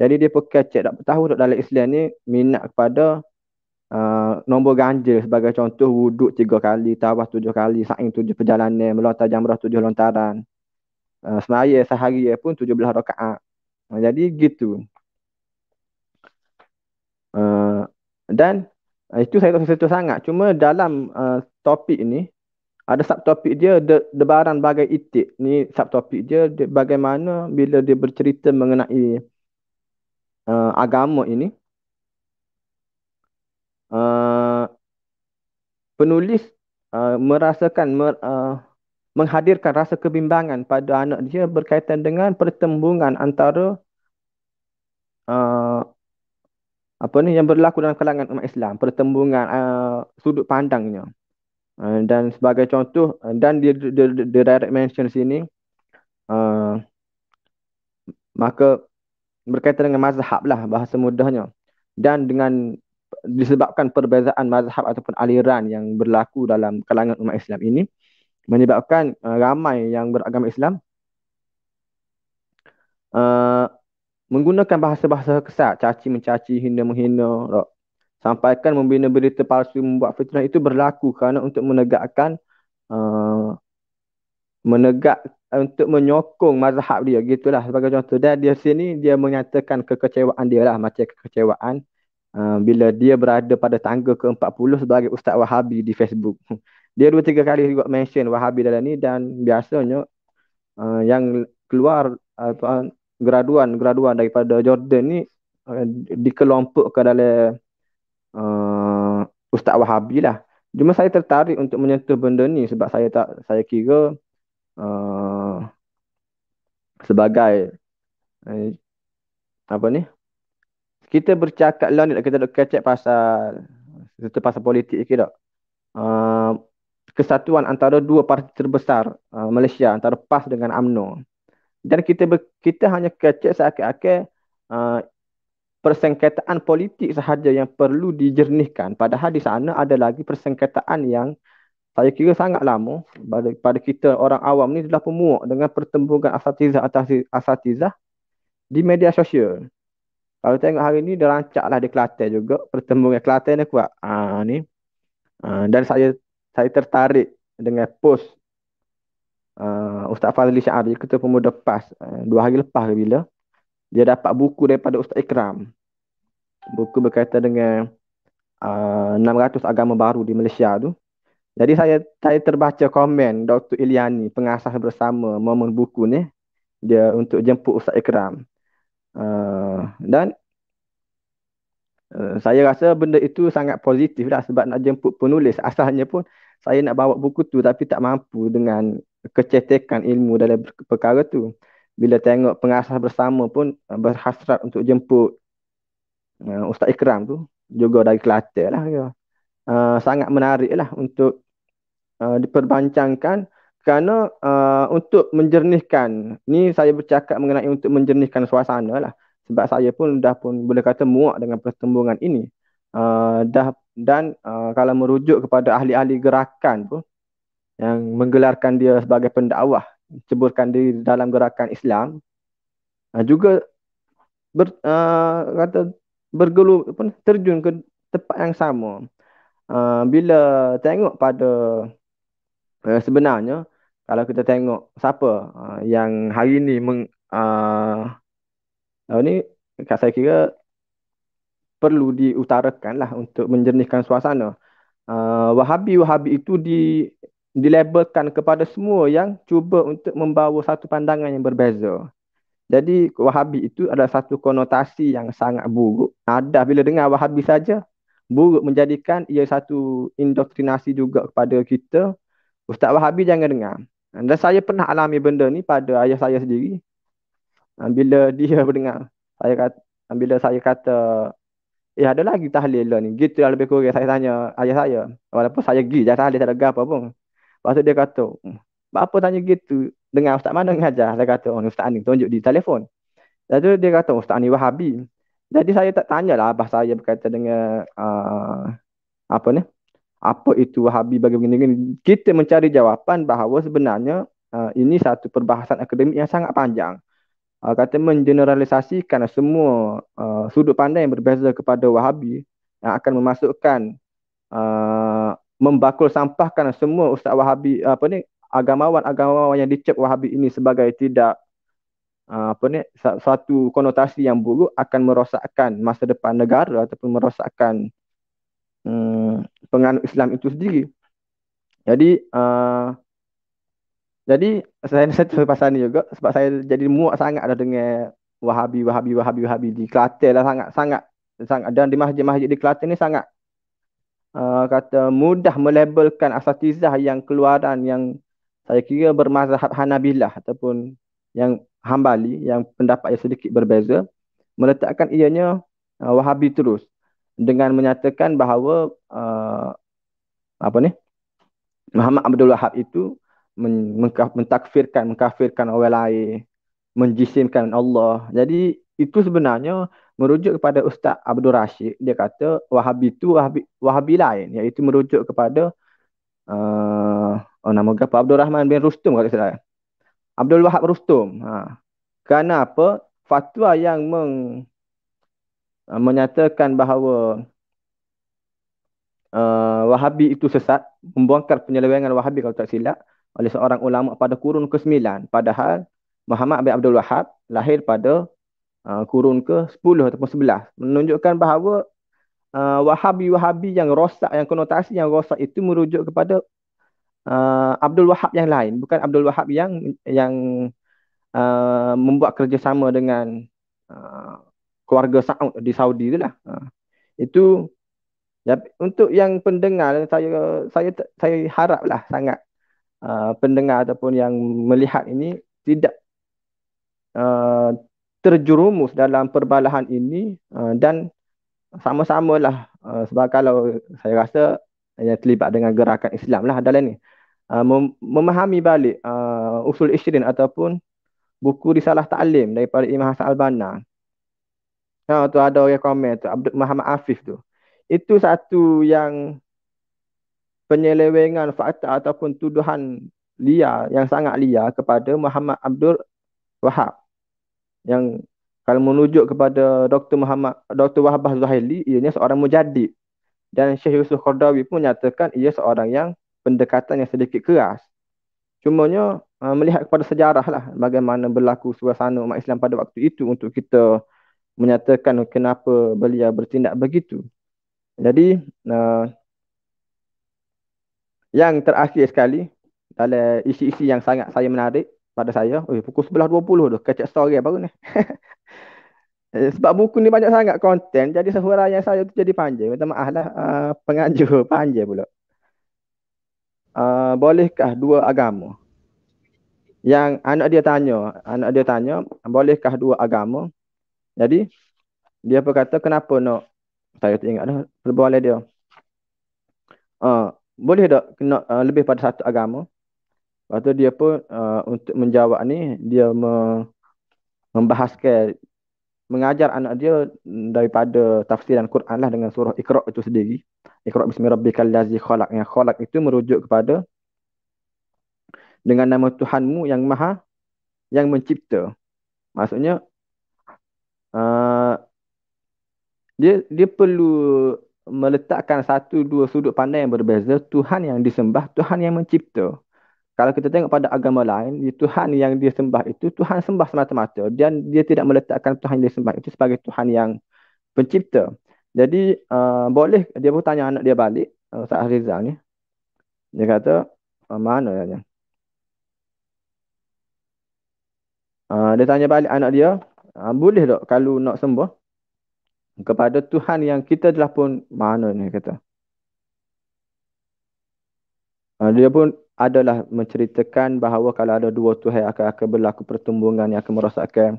Jadi dia pun kecek tak tahu dok dalam Islam ni minat kepada nombor ganjil sebagai contoh wuduk 3 kali, tawaf 7 kali, sa'i 7 perjalanan, melontar jamrah 7 lontaran. Semaya sehari pun 17 rakaat. Jadi gitu. Dan itu saya tak sentuh sangat. Cuma dalam topik ini ada subtopik dia debaran bagai itik. Ni subtopik dia bagaimana bila dia bercerita mengenai agama ini. Penulis merasakan menghadirkan rasa kebimbangan pada anak dia berkaitan dengan pertembungan antara apa ni yang berlaku dalam kalangan umat Islam, pertembungan sudut pandangnya. Dan sebagai contoh dan dia direct mention sini maka berkaitan dengan mazhab lah bahasa mudahnya dan dengan disebabkan perbezaan mazhab ataupun aliran yang berlaku dalam kalangan umat Islam ini menyebabkan ramai yang beragama Islam menggunakan bahasa-bahasa kesat, caci mencaci, hina menghina, sampaikan membina berita palsu, membuat fitnah itu berlaku kerana untuk menegakkan untuk menyokong mazhab dia gitulah sebagai contoh. Dan dia sini dia menyatakan kekecewaan dia lah macam kekecewaan bila dia berada pada tangga ke-40 sebagai Ustaz Wahabi di Facebook. Dia 2-3 kali juga mention Wahabi dalam ni dan biasanya yang keluar graduan daripada Jordan ni dikelompokkan dalam Ustaz Wahabi lah. Cuma saya tertarik untuk menyentuh benda ni sebab saya kira sebagai apa ni kita bercakap lah ni kita nak kecek pasal politik kita kesatuan antara dua parti terbesar Malaysia antara PAS dengan UMNO dan kita hanya kecek seakan-akan persengketaan politik sahaja yang perlu dijernihkan padahal di sana ada lagi persengketaan yang saya kira sangat lama pada kita orang awam ni telah pemuak dengan pertembungan asatizah di media sosial. Kalau tengok hari ni dia rancak lah di Kelantan juga. Pertembungan Kelantan ni kuat. Ni. Dan saya tertarik dengan post Ustaz Fazli Syari, Ketua Pemuda PAS 2 hari lepas bila dia dapat buku daripada Ustaz Ikram. Buku berkaitan dengan 600 agama baru di Malaysia tu. Jadi saya terbaca komen Dr. Iliani, pengasas bersama momen buku ni, dia untuk jemput Ustaz Ikram. Dan saya rasa benda itu sangat positif lah sebab nak jemput penulis. Asalnya pun saya nak bawa buku tu tapi tak mampu dengan kecetekan ilmu dalam perkara tu. bila tengok pengasas bersama pun berhasrat untuk jemput Ustaz Ikram tu, juga dari Kelantan lah dia. Sangat menarik lah untuk diperbincangkan, kerana untuk menjernihkan ni, saya bercakap mengenai untuk menjernihkan suasana lah, sebab saya pun dah pun boleh kata muak dengan pertembungan ini. Kalau merujuk kepada ahli-ahli gerakan pun yang menggelarkan dia sebagai pendakwah, ceburkan diri dalam gerakan Islam, juga kata bergelu pun terjun ke tempat yang sama. Bila tengok pada sebenarnya, kalau kita tengok siapa yang hari ini ni, saya kira perlu diutarakan lah untuk menjernihkan suasana. Wahabi-Wahabi itu dilabelkan kepada semua yang cuba untuk membawa satu pandangan yang berbeza. Jadi Wahabi itu adalah satu konotasi yang sangat buruk. Ada bila dengar Wahabi saja, buruk, menjadikan ia satu indoktrinasi juga kepada kita. Ustaz Wahabi jangan dengar. Dan saya pernah alami benda ni pada ayah saya sendiri. Bila dia mendengar, bila saya kata, ada lagi tahlil lah ni. Gitu lah lebih kurang saya tanya ayah saya. Walaupun saya pergi, jangan tahlil, tak ada apa pun. Lepas tu dia kata, apa tanya gitu? Dengar Ustaz mana ngajar? Saya kata, Ustaz ni tunjuk di telefon. Lepas tu dia kata, Ustaz ni Wahabi. Jadi saya tak tanyalah abah saya berkaitan dengan apa ni? Apa itu Wahabi bagi begini-begini. Kita mencari jawapan bahawa sebenarnya ini satu perbahasan akademik yang sangat panjang. Kata mengeneralisasikan semua sudut pandang yang berbeza kepada Wahabi, yang akan memasukkan membakul sampahkan semua Ustaz Wahabi, agamawan-agamawan yang dicap Wahabi ini sebagai tidak suatu konotasi yang buruk, akan merosakkan masa depan negara ataupun merosakkan penganut Islam itu sendiri. Jadi saya satu pasal ni juga sebab saya jadi muak sangat ada dengan Wahabi di Kelantan lah, sangat, dan di masjid-masjid di Kelantan ni sangat kata mudah melabelkan asatizah yang keluaran yang saya kira bermazhab Hanabilah ataupun yang Hambali, yang pendapat yang sedikit berbeza, meletakkan ianya Wahabi terus, dengan menyatakan bahawa Muhammad Abdul Wahab itu mengkafirkan orang lain, menjisimkan Allah. Jadi itu sebenarnya merujuk kepada Ustaz Abdul Rashid. Dia kata Wahabi itu Wahabi lain, iaitu merujuk kepada nama apa, Abdul Rahman bin Rustum kalau tidak salah. Abdul Wahab Rustum. Kerana apa? Fatwa yang menyatakan bahawa Wahabi itu sesat, membongkar penyelewengan Wahabi kalau tak silap, oleh seorang ulama pada kurun ke-9. Padahal Muhammad bin Abdul Wahab lahir pada kurun ke-10 ataupun 11. Menunjukkan bahawa Wahabi-Wahabi yang rosak, yang konotasi yang rosak itu merujuk kepada Abdul Wahab yang lain. Bukan Abdul Wahab yang membuat kerjasama dengan keluarga Saud di Saudi itulah. Itu ya, untuk yang pendengar, saya haraplah sangat pendengar ataupun yang melihat ini tidak terjerumus dalam perbalahan ini, dan sama-samalah sebab kalau saya rasa yang terlibat dengan gerakan Islam lah dalam ni memahami balik usul Ishrin ataupun buku Risalah Ta'lim daripada Imam Hasan Al-Banna. Tu ada orang komen tu, Abdul Muhammad Afif tu. Itu satu yang penyelewengan fakta ataupun tuduhan liar, yang sangat liar kepada Muhammad Abdul Wahab. Yang kalau menunjuk kepada Dr. Wahbah Zuhaili, ianya seorang mujaddid. Dan Syekh Yusuf Qardawi pun menyatakan ia seorang yang pendekatan yang sedikit keras. Cumanya melihat kepada sejarah lah bagaimana berlaku suasana umat Islam pada waktu itu untuk kita menyatakan kenapa beliau bertindak begitu. Jadi yang terakhir sekali, dalam isi-isi yang sangat saya menarik pada saya, pukul 11.20 tu, kecek story baru ni. Sebab buku ni banyak sangat konten, jadi sehuraian saya tu jadi panjang. Minta maaf lah, pengajar panjang pula. Bolehkah dua agama? Yang anak dia tanya, bolehkah dua agama? Jadi dia berkata, kenapa nak, saya tak ingat dah perbualan dia. Boleh tak kena lebih pada satu agama? Lepas tu dia pun untuk menjawab ni, dia membahaskan, mengajar anak dia daripada tafsiran Quran lah dengan surah Iqra itu sendiri. Iqra bismi rabbikal ladzi khalaq. Yang khalaq itu merujuk kepada dengan nama Tuhanmu yang maha, yang mencipta. Maksudnya uh, dia perlu meletakkan satu dua sudut pandang yang berbeza. Tuhan yang disembah, Tuhan yang mencipta. Kalau kita tengok pada agama lain, Tuhan yang dia sembah itu Tuhan sembah semata-mata, dan dia tidak meletakkan Tuhan yang dia sembah itu sebagai Tuhan yang pencipta. Jadi boleh dia pun tanya anak dia balik, Ustaz Rizal ni. Dia kata, mana ya? Dia tanya balik anak dia, boleh tak kalau nak sembah kepada Tuhan yang kita telah pun, mana ni kata. Dia pun adalah menceritakan bahawa kalau ada dua Tuhan akan berlaku pertumbungan yang akan merosakkan.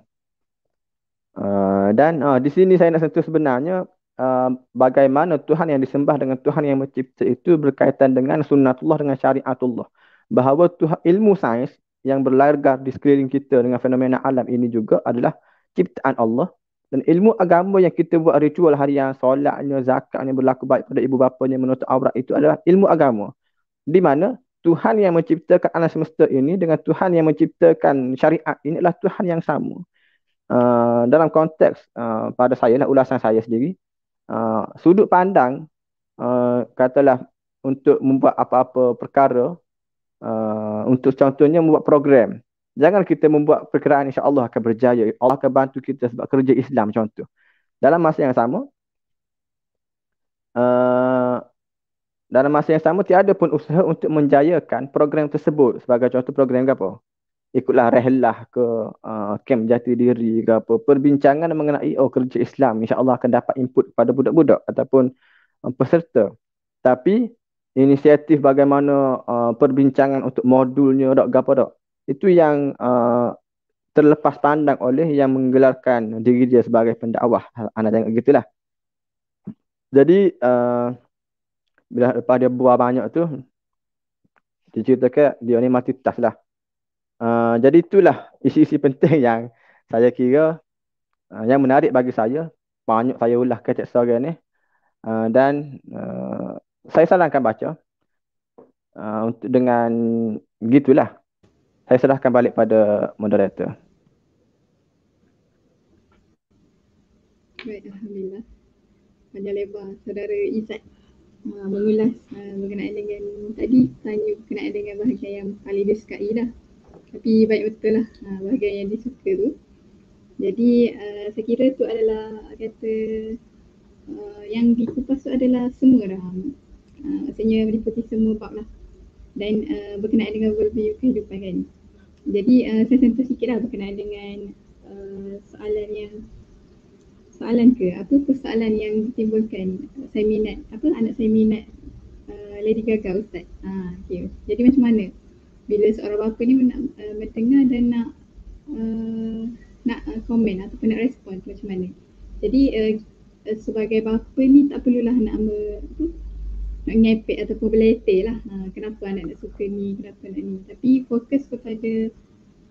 Dan di sini saya nak sentuh sebenarnya bagaimana Tuhan yang disembah dengan Tuhan yang mencipta itu berkaitan dengan sunnatullah dengan syariatullah. Bahawa Tuhan, ilmu sains yang berlagak di sekeliling kita dengan fenomena alam ini juga adalah ciptaan Allah. Dan ilmu agama yang kita buat ritual harian, solatnya, zakatnya, berlaku baik pada ibu bapanya, menutup aurat, itu adalah ilmu agama. Di mana Tuhan yang menciptakan alam semesta ini dengan Tuhan yang menciptakan syariat ini adalah Tuhan yang sama. Dalam konteks pada saya lah, ulasan saya sendiri, sudut pandang katalah untuk membuat apa-apa perkara, untuk contohnya membuat program, jangan kita membuat perkiraan insya-Allah akan berjaya, Allah akan bantu kita sebab kerja Islam contoh. Dalam masa yang sama tiada pun usaha untuk menjayakan program tersebut. Sebagai contoh, program apa? Ikutlah rehlah ke kem jati diri ke apa, perbincangan mengenai kerja Islam insya-Allah akan dapat input pada budak-budak ataupun peserta. Tapi inisiatif bagaimana perbincangan untuk modulnya dok gapo dok, itu yang terlepas pandang oleh yang menggelarkan diri dia sebagai pendakwah. Anda tengok gitulah. Jadi bila lepas dia buat banyak tu, diceritakan dia ni mati tas lah. Jadi itulah isi-isi penting yang saya kira yang menarik bagi saya. Banyak saya ulah ke cek story ni. Dan saya sarankan baca. Untuk dengan gitulah, saya serahkan balik pada moderator. Baik, Alhamdulillah. Panjang lebar saudara Izzat mengulas berkenaan dengan tadi, tanya berkenaan dengan bahagian yang paling dia sukai lah. Tapi baik betul lah bahagian yang dia suka tu. Jadi saya kira tu adalah kata yang dikupas tu adalah semua dah. Maksudnya meliputi semua bab lah. Dan berkenaan dengan worldview kehidupan kan. Jadi saya sentuh sikit lah berkenaan dengan soalan ke apa persoalan yang ditimbulkan. Saya minat anak saya minat Lady Gaga Ustaz. Okay. Jadi macam mana bila seorang bapa ni nak mendengar dan nak komen ataupun nak respon macam mana. Jadi sebagai bapa ni tak perlulah nak ngepek ataupun beletih lah kenapa anak nak suka ni, kenapa nak ni. Tapi fokus kepada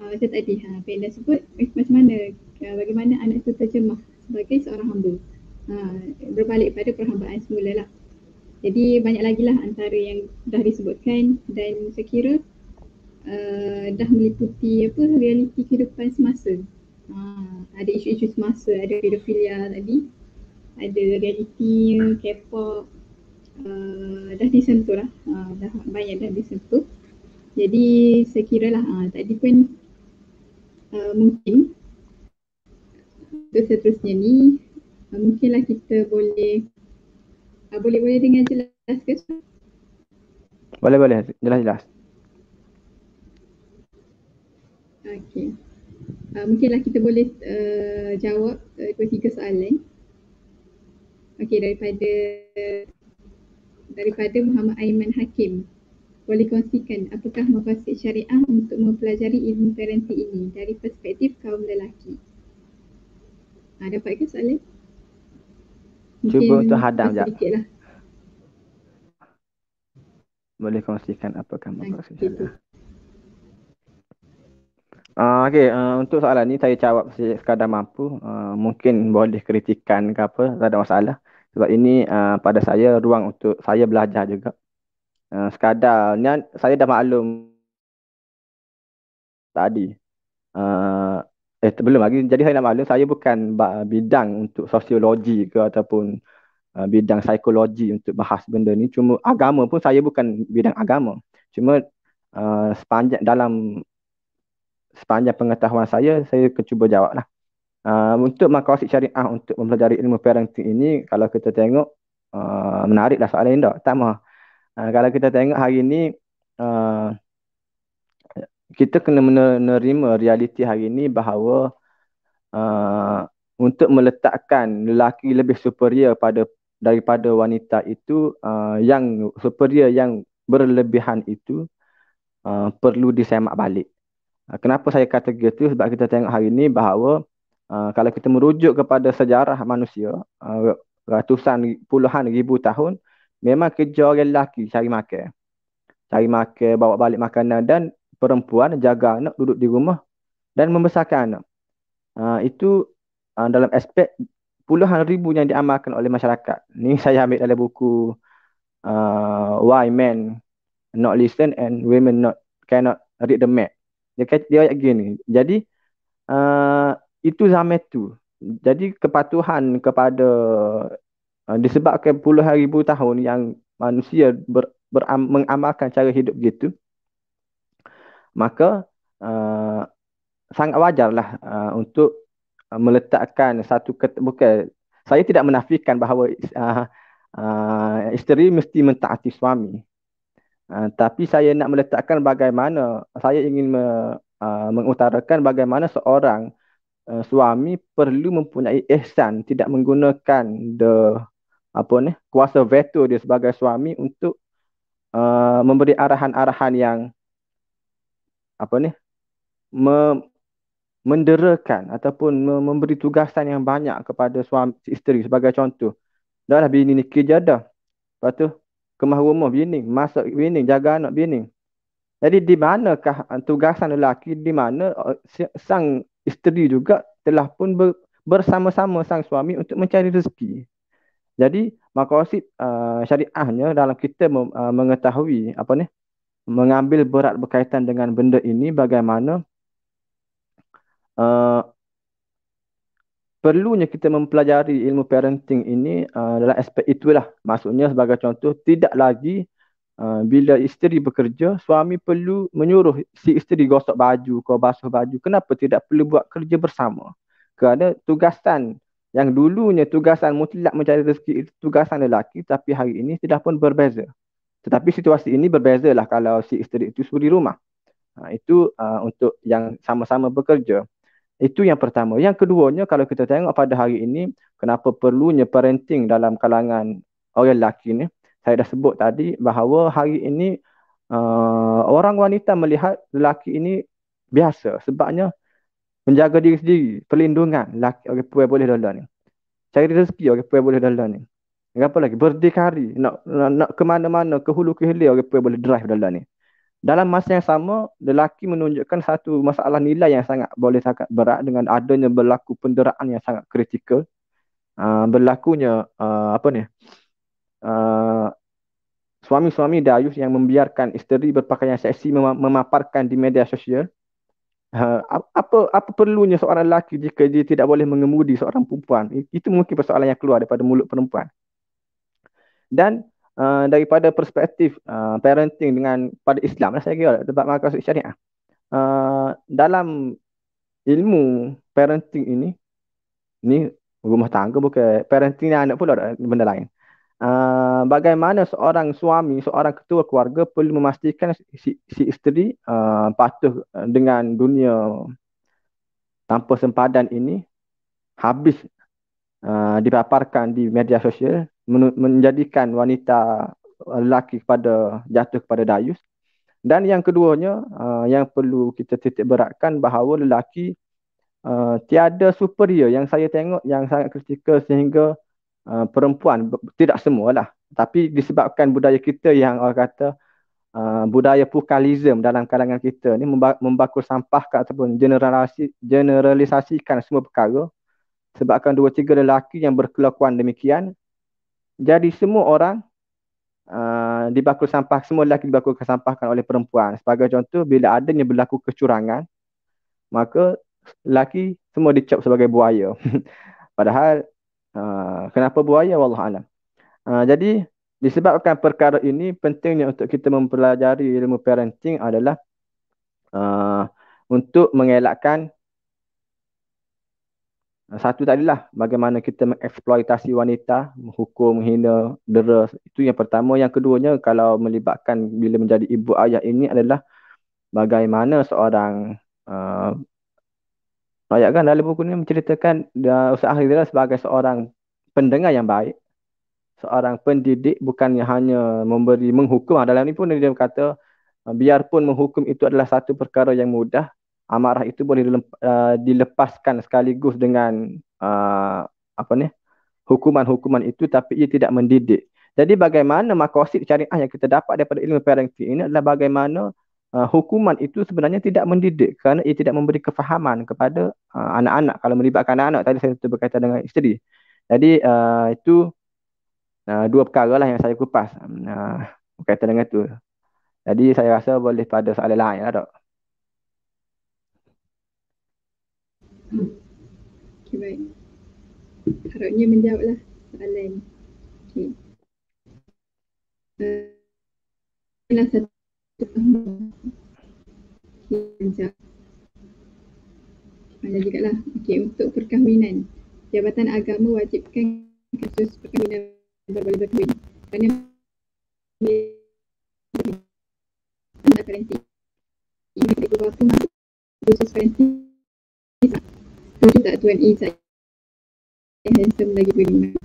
macam tadi Penda sebut macam mana bagaimana anak tu terjemah sebagai seorang hamba. Berbalik pada perhambaan semula lah. Jadi banyak lagi lah antara yang dah disebutkan dan saya kira dah meliputi realiti kehidupan semasa. Ada isu-isu semasa, ada pedofilia tadi, ada realiti K-pop, dah disentuh lah, dah banyak dah disentuh. Jadi saya kira lah tadi pun mungkin untuk seterusnya ni mungkinlah kita boleh dengan jelas ke? Boleh, jelas. Okey. Mungkinlah kita boleh jawab 2-3 soalan. Okey, daripada Muhammad Aiman Hakim. Boleh kongsikan apakah maqasid syariah untuk mempelajari ilmu parenting ini dari perspektif kaum lelaki? Dapat ke soalan? Cuba untuk Mungkin hadam sekejap. sedikit lah. Boleh kongsikan apakah maqasid Gitu. syariah? Okey, untuk soalan ni saya jawab sekadar mampu. Mungkin boleh kritikan ke apa, tak ada masalah. Sebab ini pada saya ruang untuk saya belajar juga. Sekadar ni saya dah maklum tadi. Belum lagi. Jadi saya nak maklum saya bukan bidang untuk sosiologi ke ataupun bidang psikologi untuk bahas benda ni. Cuma agama pun saya bukan bidang agama. Cuma sepanjang pengetahuan saya cuba jawab lah. Untuk maqasid syariah untuk mempelajari ilmu parenting ini, kalau kita tengok, menariklah soalan ini tak? Pertama, kalau kita tengok hari ini, kita kena menerima realiti hari ini bahawa untuk meletakkan lelaki lebih superior daripada wanita itu, yang superior, yang berlebihan itu perlu disemak balik. Kenapa saya kata gitu? Sebab kita tengok hari ini bahawa kalau kita merujuk kepada sejarah manusia, ratusan, puluhan ribu tahun, memang kerja orang lelaki cari makan. Cari makan, bawa balik makanan, dan perempuan jaga anak, duduk di rumah dan membesarkan anak. Itu dalam aspek puluhan ribu yang diamalkan oleh masyarakat. Ni saya ambil dalam buku Why Men Not Listen and Women Cannot Read the Map. Dia ayat gini. Jadi itu zaman tu. Jadi kepatuhan kepada disebabkan puluhan ribu tahun yang manusia mengamalkan cara hidup begitu, maka sangat wajarlah untuk meletakkan satu bukan, saya tidak menafikan bahawa isteri mesti mentaati suami. Tapi saya nak meletakkan bagaimana saya ingin mengutarakan bagaimana seorang suami perlu mempunyai ihsan, tidak menggunakan kuasa veto dia sebagai suami untuk memberi arahan-arahan yang menderakan ataupun memberi tugasan yang banyak kepada suami isteri. Sebagai contoh, dah lah bini ni kerja dah, lepas tu kemah rumah bini, masak bini, jaga anak bini. Jadi di manakah tugasan lelaki, di mana sang isteri juga telah pun bersama-sama sang suami untuk mencari rezeki. Jadi maqasid syariahnya dalam kita mengetahui mengambil berat berkaitan dengan benda ini, bagaimana perlunya kita mempelajari ilmu parenting ini dalam aspek itulah. Maksudnya sebagai contoh, tidak lagi bila isteri bekerja, suami perlu menyuruh si isteri gosok baju, kau basuh baju. Kenapa tidak perlu buat kerja bersama? Kerana tugasan yang dulunya tugasan mutlak mencari rezeki itu tugasan lelaki, tapi hari ini tidak pun berbeza. Tetapi situasi ini berbezalah kalau si isteri itu suri rumah. Itu untuk yang sama-sama bekerja. Itu yang pertama. Yang keduanya, kalau kita tengok pada hari ini, kenapa perlunya parenting dalam kalangan orang lelaki ni? Saya dah sebut tadi bahawa hari ini orang wanita melihat lelaki ini biasa. Sebabnya menjaga diri sendiri, perlindungan lelaki, orang perempuan boleh dalam ni. Cari rezeki, orang perempuan boleh dalam ni. Apa lagi? Berdikari, nak ke mana-mana, ke hulu ke hilir, orang perempuan boleh drive dalam ni. Dalam masa yang sama, lelaki menunjukkan satu masalah nilai yang sangat berat dengan adanya berlaku penderaan yang sangat kritikal. Berlakunya suami-suami dayus yang membiarkan isteri berpakaian seksi memaparkan di media sosial. Apa perlunya seorang lelaki jika dia tidak boleh mengemudi seorang perempuan? Itu mungkin persoalan yang keluar daripada mulut perempuan. Dan daripada perspektif parenting pada Islam lah, saya kira sebab maqasid syariah, dalam ilmu parenting ini rumah tangga, bukan parenting anak pula, benda lain. Bagaimana seorang suami, seorang ketua keluarga perlu memastikan si isteri patuh dengan dunia tanpa sempadan ini habis dipaparkan di media sosial, menjadikan wanita lelaki jatuh kepada dayus. Dan yang keduanya, yang perlu kita titik beratkan bahawa lelaki tiada superior yang saya tengok yang sangat kritikal sehingga perempuan, tidak semualah, tapi disebabkan budaya kita yang orang kata budaya pluralism dalam kalangan kita ni membakul sampahkan ataupun generalisasikan semua perkara, sebabkan dua tiga lelaki yang berkelakuan demikian, jadi semua orang dibakul sampah, semua lelaki dibakul sampahkan oleh perempuan. Sebagai contoh, bila adanya berlaku kecurangan, maka lelaki semua dicap sebagai buaya. Padahal kenapa buaya, wallahu alam. Jadi disebabkan perkara ini, pentingnya untuk kita mempelajari ilmu parenting adalah untuk mengelakkan satu tadilah, bagaimana kita mengeksploitasi wanita, menghukum, menghina, dera. Itu yang pertama. Yang keduanya, kalau melibatkan bila menjadi ibu ayah ini adalah bagaimana seorang rakyat kan dalam buku ni menceritakan usaha dia sebagai seorang pendengar yang baik, seorang pendidik, bukannya hanya menghukum. Dalam ni pun dia kata biarpun menghukum itu adalah satu perkara yang mudah, amarah itu boleh dilepaskan sekaligus dengan apa ni, hukuman-hukuman itu, tapi ia tidak mendidik. Jadi bagaimana makosid syariah yang kita dapat daripada ilmu parenting ini adalah bagaimana hukuman itu sebenarnya tidak mendidik, kerana ia tidak memberi kefahaman kepada anak-anak. Kalau melibatkan anak-anak, tadi saya berkaitan dengan isteri. Jadi itu dua perkara lah yang saya kupas berkaitan dengan itu. Jadi saya rasa boleh pada soalan lain lah, Dok. Okay, baik. Harapnya menjawablah soalan. Okay. Inilah satu sekejap. Ada juga lah. Okay, untuk perkahwinan, Jabatan Agama wajibkan kasus perkahwinan boleh berkahwin. Kerana parenting. Ini ibu bapa mampu khusus parenting. Setuju tak Tuan Izzat? Handsome lagi beriman.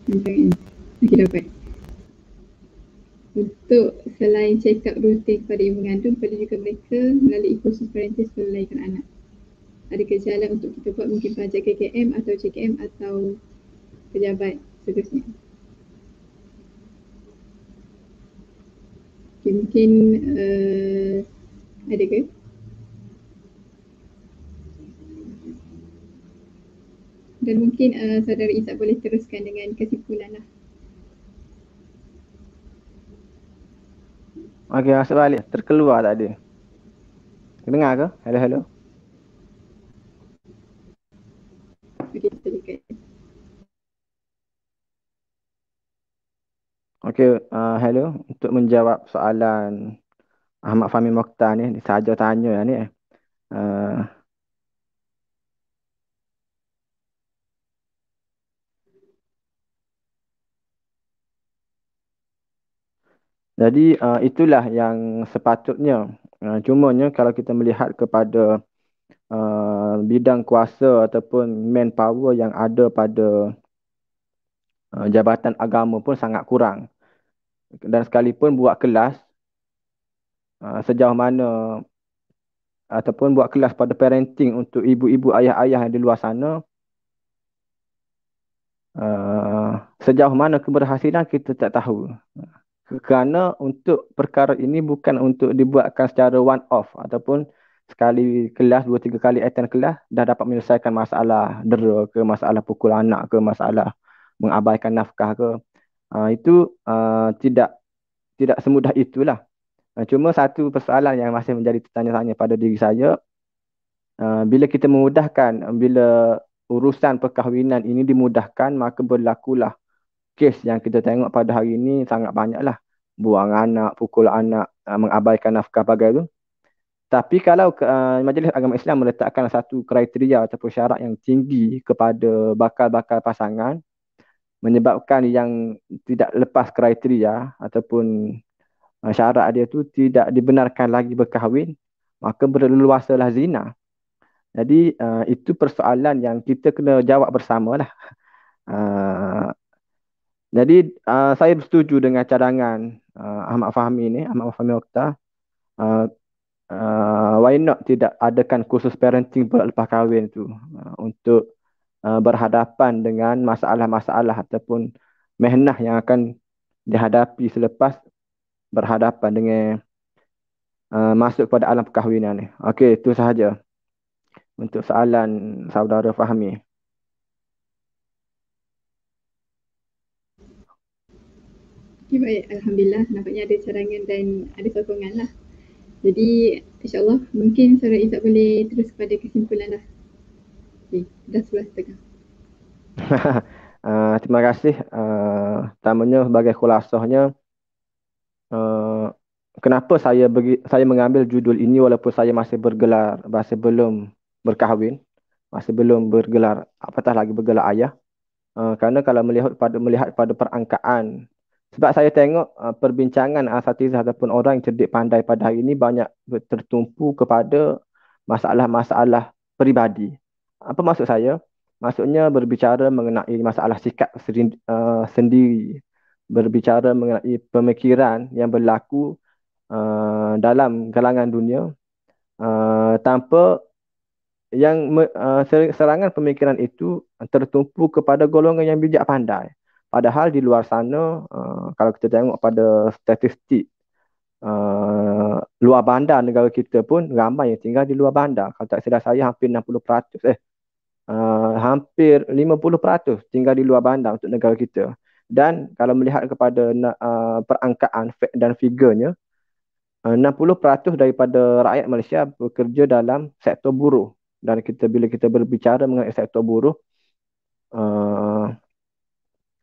Okey, dapat. Untuk selain check up rutin kepada ibu mengandung, perlu juga mereka melalui kursus parenting sebelum melahirkan anak. Ada jalan untuk kita buat, mungkin pajak KKM atau CKM atau pejabat seterusnya. Okay, mungkin ada ke? Dan mungkin saudara Izzat boleh teruskan dengan kesimpulan lah. Okey, masuk balik. Terkeluar tadi. Dengar ke? Hello, hello. Okey, kita dekat. Okey, hello. Untuk menjawab soalan Ahmad Fahmi Mokhtar ni, sahaja tanya ni. Jadi itulah yang sepatutnya. Cumanya kalau kita melihat kepada bidang kuasa ataupun manpower yang ada pada jabatan agama pun sangat kurang. Dan sekalipun buat kelas, sejauh mana ataupun buat kelas pada parenting untuk ibu-ibu, ayah-ayah yang di luar sana, sejauh mana keberhasilan kita tak tahu. Kerana untuk perkara ini bukan untuk dibuatkan secara one off ataupun sekali kelas, 2-3 kali attend kelas dah dapat menyelesaikan masalah dera ke, masalah pukul anak ke, masalah mengabaikan nafkah ke. Itu tidak semudah itulah. Cuma satu persoalan yang masih menjadi tanya-tanya pada diri saya, bila kita memudahkan, bila urusan perkahwinan ini dimudahkan, maka berlakulah kes yang kita tengok pada hari ini sangat banyaklah. Buang anak, pukul anak, mengabaikan nafkah bagai tu. Tapi kalau Majlis Agama Islam meletakkan satu kriteria ataupun syarat yang tinggi kepada bakal-bakal pasangan, menyebabkan yang tidak lepas kriteria ataupun syarat dia tu tidak dibenarkan lagi berkahwin, maka berleluasalah zina. Jadi itu persoalan yang kita kena jawab bersamalah. Jadi saya bersetuju dengan cadangan Ahmad Fahmi ini, Ahmad Fahmi Okta. Uh, why not tidak adakan kursus parenting pula lepas kahwin tu untuk berhadapan dengan masalah-masalah ataupun mehnah yang akan dihadapi selepas berhadapan dengan masuk pada alam perkahwinan ni. Okey, itu sahaja untuk soalan saudara Fahmi. Okay, baik. Alhamdulillah nampaknya ada cadangan dan ada sokongan lah. Jadi insyaAllah mungkin saudara Izzat boleh terus pada kesimpulan lah. Okay, dah 11.30. Terima kasih. Pertamanya sebagai khulasahnya, kenapa saya mengambil judul ini walaupun saya masih belum berkahwin, masih belum bergelar, apatah lagi bergelar ayah. Kerana kalau melihat pada perangkaan, sebab saya tengok perbincangan asatizah ataupun orang yang cerdik pandai pada hari ini banyak tertumpu kepada masalah-masalah peribadi. Apa maksud saya? Maksudnya berbicara mengenai masalah sikap sendiri, berbicara mengenai pemikiran yang berlaku dalam kalangan dunia tanpa serangan pemikiran itu tertumpu kepada golongan yang bijak pandai. Padahal di luar sana, kalau kita tengok pada statistik luar bandar negara kita pun ramai yang tinggal di luar bandar. Kalau tak silap saya hampir 60%, hampir 50% tinggal di luar bandar untuk negara kita. Dan kalau melihat kepada perangkaan fact dan figurnya, 60% daripada rakyat Malaysia bekerja dalam sektor buruh. Dan bila kita berbicara mengenai sektor buruh,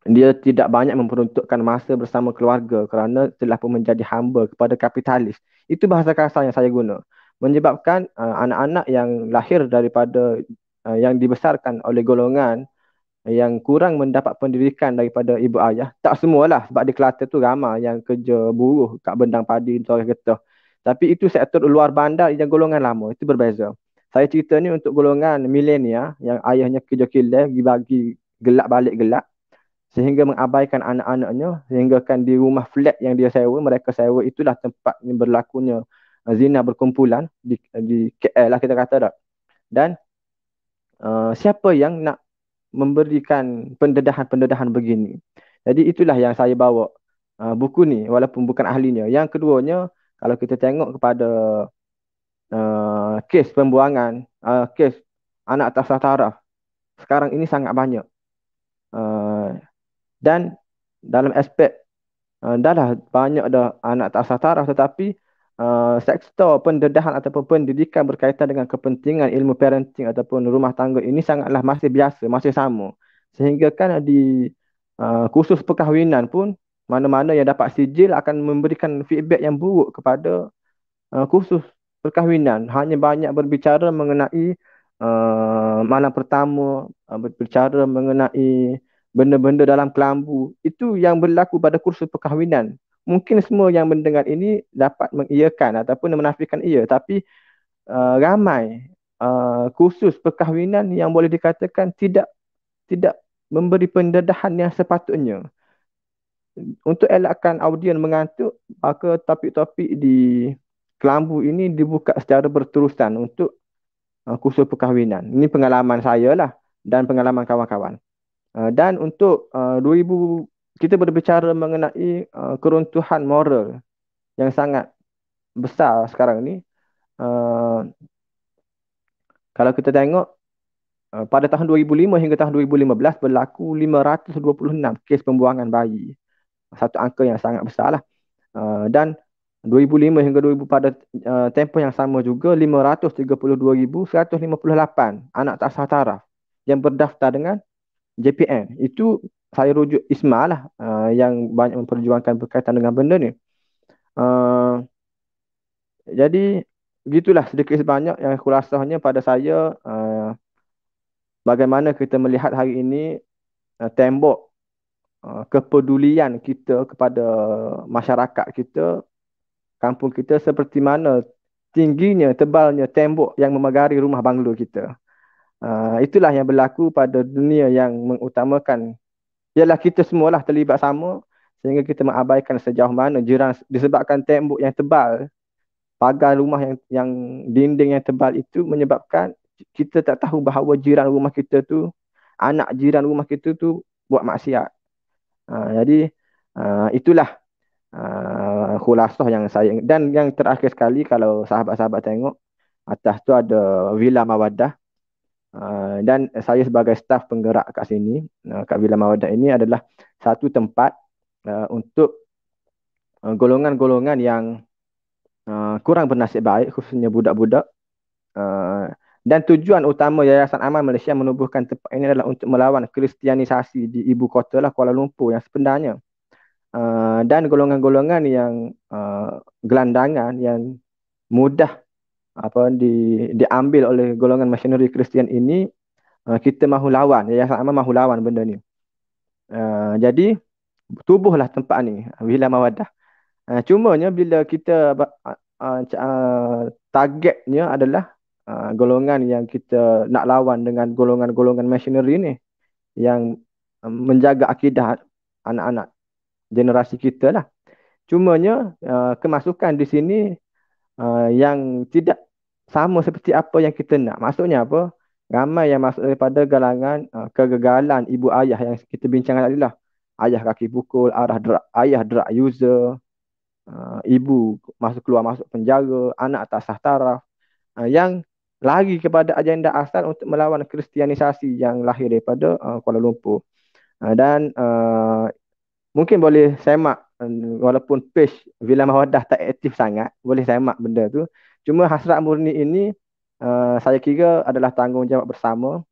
dia tidak banyak memperuntukkan masa bersama keluarga kerana telah pun menjadi hamba kepada kapitalis. Itu bahasa kasar yang saya guna. Menyebabkan anak-anak yang lahir daripada yang dibesarkan oleh golongan yang kurang mendapat pendidikan daripada ibu ayah. Tak semualah, sebab di Kelantan tu ramai yang kerja buruh kat bendang padi, toreh getah. Tapi itu sektor luar bandar yang golongan lama, itu berbeza. Saya cerita ni untuk golongan milenial yang ayahnya kerja kilang, bagi gelak balik gelak, sehingga mengabaikan anak-anaknya, sehingga kan di rumah flat yang mereka sewa, itulah tempat yang berlakunya zina berkumpulan di KL lah kita kata tak. Dan siapa yang nak memberikan pendedahan-pendedahan begini. Jadi itulah yang saya bawa buku ni walaupun bukan ahlinya. Yang keduanya, kalau kita tengok kepada kes pembuangan, kes anak atas taraf sekarang ini sangat banyak. Dan dalam aspek dah lah banyak dah anak tak asal taraf, tetapi sektor pendedahan ataupun pendidikan berkaitan dengan kepentingan ilmu parenting ataupun rumah tangga ini sangatlah masih biasa, masih sama. Sehingga kan di kursus perkahwinan pun mana-mana yang dapat sijil akan memberikan feedback yang buruk kepada kursus perkahwinan. Hanya banyak berbicara mengenai malam pertama, berbicara mengenai benda-benda dalam kelambu. Itu yang berlaku pada kursus perkahwinan. Mungkin semua yang mendengar ini dapat mengiyakan ataupun menafikan ia. Tapi ramai kursus perkahwinan yang boleh dikatakan tidak memberi pendedahan yang sepatutnya. Untuk elakkan audien mengantuk, maka topik-topik di kelambu ini dibuka secara berterusan untuk kursus perkahwinan. Ini pengalaman saya lah dan pengalaman kawan-kawan. Dan untuk 2000, kita berbicara mengenai keruntuhan moral yang sangat besar sekarang ni. Kalau kita tengok, pada tahun 2005 hingga tahun 2015 berlaku 526 kes pembuangan bayi. Satu angka yang sangat besar lah. Dan 2005 hingga 2000 pada tempoh yang sama juga 532,158 anak tak sah taraf yang berdaftar dengan JPN. Itu saya rujuk ISMA lah yang banyak memperjuangkan berkaitan dengan benda ni. Jadi begitulah sedikit sebanyak yang khulasahnya pada saya bagaimana kita melihat hari ini tembok kepedulian kita kepada masyarakat kita, kampung kita, seperti mana tingginya, tebalnya tembok yang memagari rumah banglo kita. Itulah yang berlaku pada dunia yang mengutamakan ialah kita semualah terlibat sama sehingga kita mengabaikan sejauh mana jiran disebabkan tembok yang tebal, pagar rumah yang dinding yang tebal itu menyebabkan kita tak tahu bahawa jiran rumah kita tu, anak jiran rumah kita tu buat maksiat. Jadi itulah khulasah yang saya, dan yang terakhir sekali kalau sahabat-sahabat tengok atas tu ada Villa Mawaddah. Dan saya sebagai staf penggerak kat sini, kat Villa Mawaddah ini adalah satu tempat untuk golongan-golongan yang kurang bernasib baik, khususnya budak-budak. Dan tujuan utama Yayasan Amal Malaysia menubuhkan tempat ini adalah untuk melawan kristianisasi di ibu kota lah, Kuala Lumpur yang sebenarnya. Dan golongan-golongan yang gelandangan yang mudah diambil oleh golongan misioneri Kristian ini, kita mahu lawan, Yayasan Amal mahu lawan benda ni. Jadi tubuhlah tempat ni, Villa Mawaddah. Cumanya bila kita targetnya adalah golongan yang kita nak lawan dengan golongan-golongan misioneri ni yang menjaga akidah anak-anak generasi kita lah. Cumanya kemasukan di sini yang tidak sama seperti apa yang kita nak. Maksudnya apa? Ramai yang masuk daripada galangan kegagalan ibu ayah yang kita bincangkan tadi lah. Ayah kaki pukul, ayah drug user, ibu masuk penjara, anak tak sah taraf, yang lari kepada agenda asal untuk melawan kristianisasi yang lahir daripada Kuala Lumpur. Dan mungkin boleh semak, walaupun page Villa Mawaddah tak aktif sangat, boleh semak benda tu. Cuma hasrat murni ini saya kira adalah tanggungjawab bersama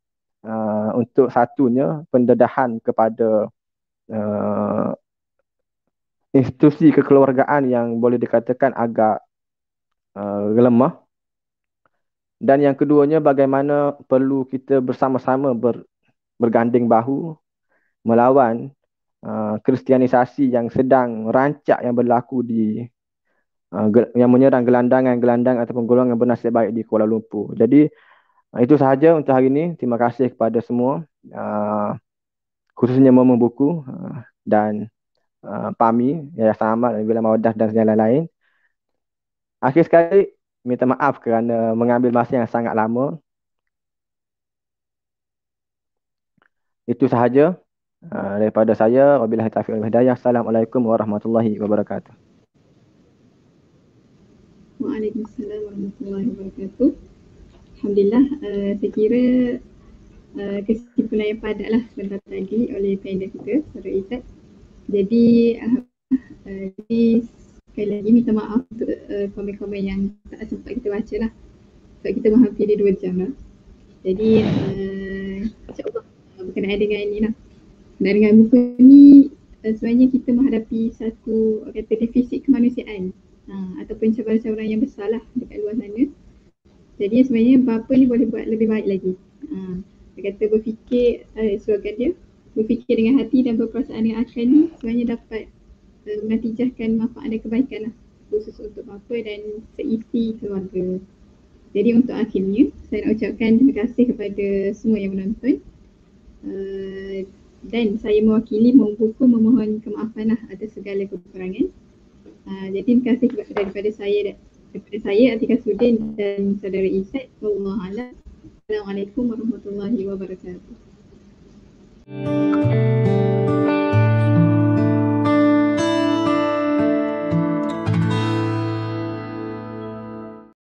untuk satunya pendedahan kepada institusi kekeluargaan yang boleh dikatakan agak lemah. Dan yang keduanya, bagaimana perlu kita bersama-sama berganding bahu melawan kristianisasi yang sedang rancak yang berlaku yang menyerang gelandangan ataupun golongan bernasib baik di Kuala Lumpur. Jadi itu sahaja untuk hari ini. Terima kasih kepada semua, khususnya Momo Buku dan PAMI, Yayasan Amal, Villa Mawaddah dan yang lain-lain. Akhir sekali, minta maaf kerana mengambil masa yang sangat lama. Itu sahaja daripada saya. Wabillahi taufiq wal hidayah. Assalamualaikum warahmatullahi wabarakatuh. Waalaikumsalam warahmatullahi wabarakatuh. Alhamdulillah, saya kira kesimpulan yang padat lah sebentar tadi oleh panel kita, Saudara Izzat. Jadi sekali lagi minta maaf untuk komen-komen yang tak sempat kita baca lah, sebab kita menghampiri 2 jam lah. Jadi insyaAllah berkenaan dengan ini lah, berkenaan dengan buku ni, sebenarnya kita menghadapi satu defisit kemanusiaan ataupun cabaran-cabaran yang besar lah dekat luar sana. Jadi sebenarnya bapa ni boleh buat lebih baik lagi. Dia kata berfikir, slogan dia, berfikir dengan hati dan berperasaan dengan akal ni sebenarnya dapat menatijahkan manfaat dan kebaikan lah, khusus untuk bapa dan seisi keluarga. Jadi untuk akhirnya, saya nak ucapkan terima kasih kepada semua yang menonton. Dan saya mewakili Momo Buku memohon kemaafan lah atas segala kekurangan. Jadi terima kasih daripada saya Atika Sudin dan Saudara Izzat. Wallahualam. Assalamualaikum warahmatullahi wabarakatuh.